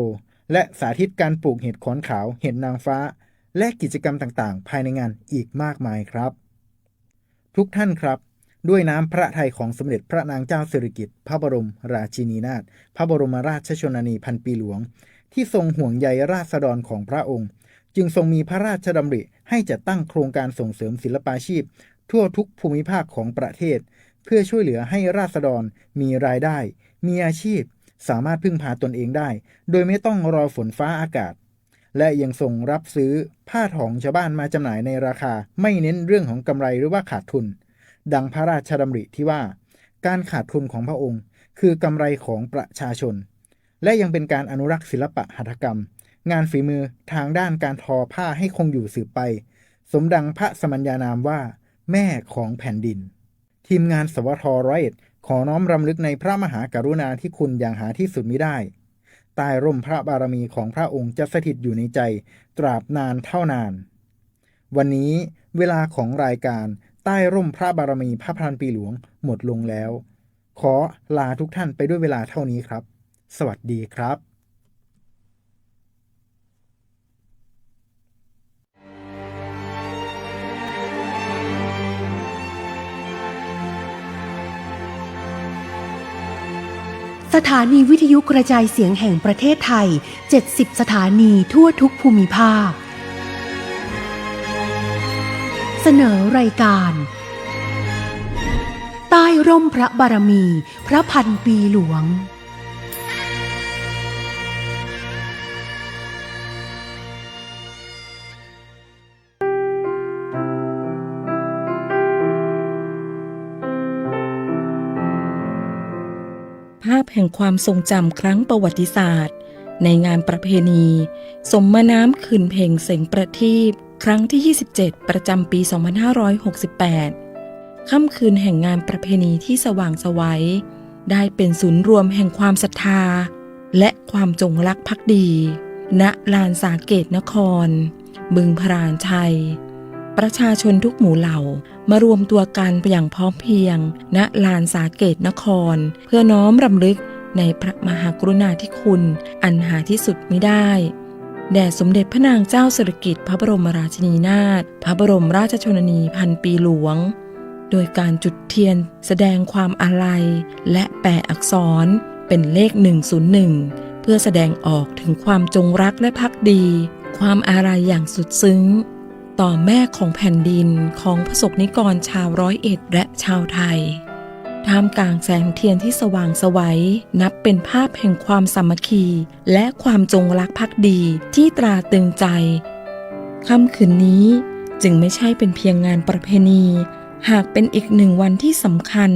และสาธิตการปลูกเห็ดขอนขาวเห็ดนางฟ้าและกิจกรรมต่างๆภายในงานอีกมากมายครับทุกท่านครับด้วยน้ำพระทัยของสมเด็จพระนางเจ้าสิริกิติ์พระบรมราชินีนาถพระบรมราชชนนีพันปีหลวงที่ทรงห่วงใยราษฎรของพระองค์จึงทรงมีพระราชดำริให้จัดตั้งโครงการส่งเสริมศิลปาชีพทั่วทุกภูมิภาคของประเทศเพื่อช่วยเหลือให้ราษฎรมีรายได้มีอาชีพสามารถพึ่งพาตนเองได้โดยไม่ต้องรอฝนฟ้าอากาศและยังทรงรับซื้อผ้าถองชาวบ้านมาจำหน่ายในราคาไม่เน้นเรื่องของกำไรหรือว่าขาดทุนดังพระราชดำริที่ว่าการขาดทุนของพระองค์คือกำไรของประชาชนและยังเป็นการอนุรักษ์ศิลปะหัตถกรรมงานฝีมือทางด้านการทอผ้าให้คงอยู่สืบไปสมดังพระสมัญญานามว่าแม่ของแผ่นดินทีมงานสวทร้อยเอ็ดขอน้อมรำลึกในพระมหากรุณาธิคุณอย่างหาที่สุดมิได้ใต้ร่มพระบารมีของพระองค์จะสถิตอยู่ในใจตราบนานเท่านานวันนี้เวลาของรายการใต้ร่มพระบารมีพระพันปีหลวงหมดลงแล้วขอลาทุกท่านไปด้วยเวลาเท่านี้ครับสวัสดีครับ ส ถานีวิทยุกระจายเสียงแห่งประเทศไทย 70 สถานีทั่วทุกภูมิภาค เสนอรายการ ใต้ร่มพระบารมี พระพันปีหลวงภาพแห่งความทรงจำครั้งประวัติศาสตร์ในงานประเพณีสมน้ำคืนเพ็งเสงประทีปครั้งที่ 27 ประจำปี 2568 ค่ำคืนแห่งงานประเพณีที่สว่างไสวได้เป็นศูนย์รวมแห่งความศรัทธาและความจงรักภักดี ณ ลานสาเกตนคร บึงพรานชัย ประชาชนทุกหมู่เหล่ามารวมตัวกันอย่างพร้อมเพรียง ณ ลานสาเกตนคร เพื่อน้อมรำลึกในพระมหากรุณาธิคุณอันหาที่สุดมิได้ แด่สมเด็จพระนางเจ้าสิริกิติ์พระบรมราชินีนาถพระบรมราชชนนีพันปีหลวง โดยการจุดเทียนแสดงความอาลัยและแปะอักษรเป็นเลข 101 เพื่อแสดงออกถึงความจงรักและภักดี ความอาลัยอย่างสุดซึ้งต่อแม่ของแผ่นดินของประสบนิกรชาวร้อยเอ็ดและชาวไทยท่ามกลางแสงเทียนที่สว่างไสวนับเป็นภาพแห่งความสามัคคีและความจงรักภักดีที่ตราตรึงใจค่ำคืนนี้จึงไม่ใช่เป็นเพียงงานประเพณีหากเป็นอีกหนึ่งวันที่สำคัญ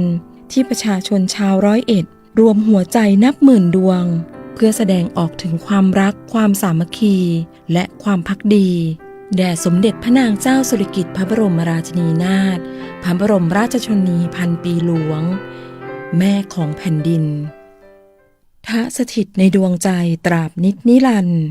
ที่ประชาชนชาวร้อยเอ็ดรวมหัวใจนับหมื่นดวงเพื่อแสดงออกถึงความรักความสามัคคีและความภักดีแด่สมเด็จพระนางเจ้าสิริกิติ์พระบรมราชินีนาถพระบรมราชชนนีพันปีหลวงแม่ของแผ่นดินทะสถิตในดวงใจตราบนิจนิรันดร์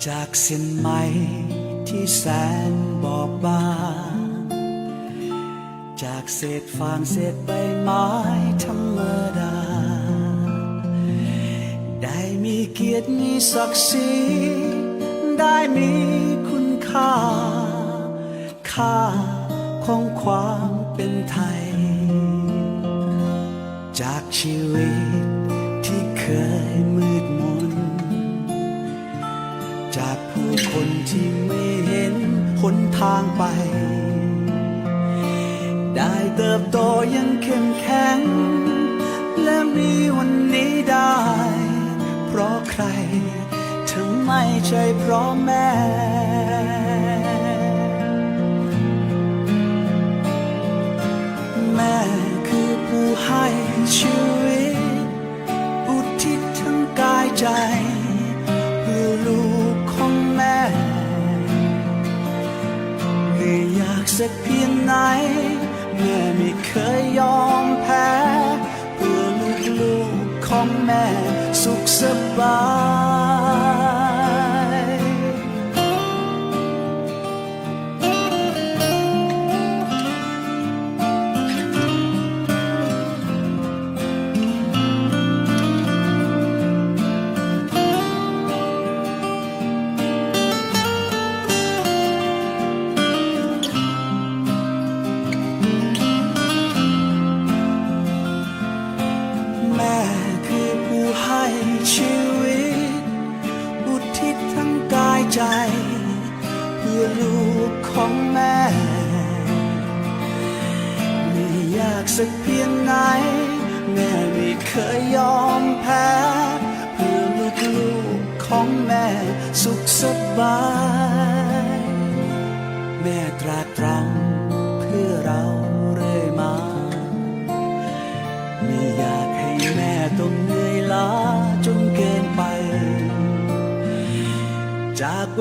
จากเส้นไหมที่แสนบอบบางจากเศษฟางเศษใบไม้ธรรมดาได้มีเกียรติมีศักดิ์ศรีได้มีคุณค่าของความเป็นไทยจากชีวิตที่เคยมืดมนจากผู้คนที่ไม่เห็นหนทางไปได้เติบโตยังเข้มแข็งและมีวันนี้ได้เพราะใครถึงไม่ใช่เพราะแม่แม่คือผู้ให้ชีวิตอุทิศทั้งกายใจเพื่อลูกของแม่เหนื่อยยากสักเพียงไหนแม่ไม่เคยยอมแพ้เพื่อลูกของแม่สุขสบายแม่คือผู้ให้ชีวิตอุทิศทั้งกายใจเพื่อลูกของแม่ไม่ยากสักเพียงไหนแม่ไม่เคยยอมแพ้เพื่อลูกของแม่สุขสบายแม่ตราตรำเพื่อเราเรื่อยมาไม่อยากให้แม่ต้องเหนื่อยล้าจนเกินไปจาก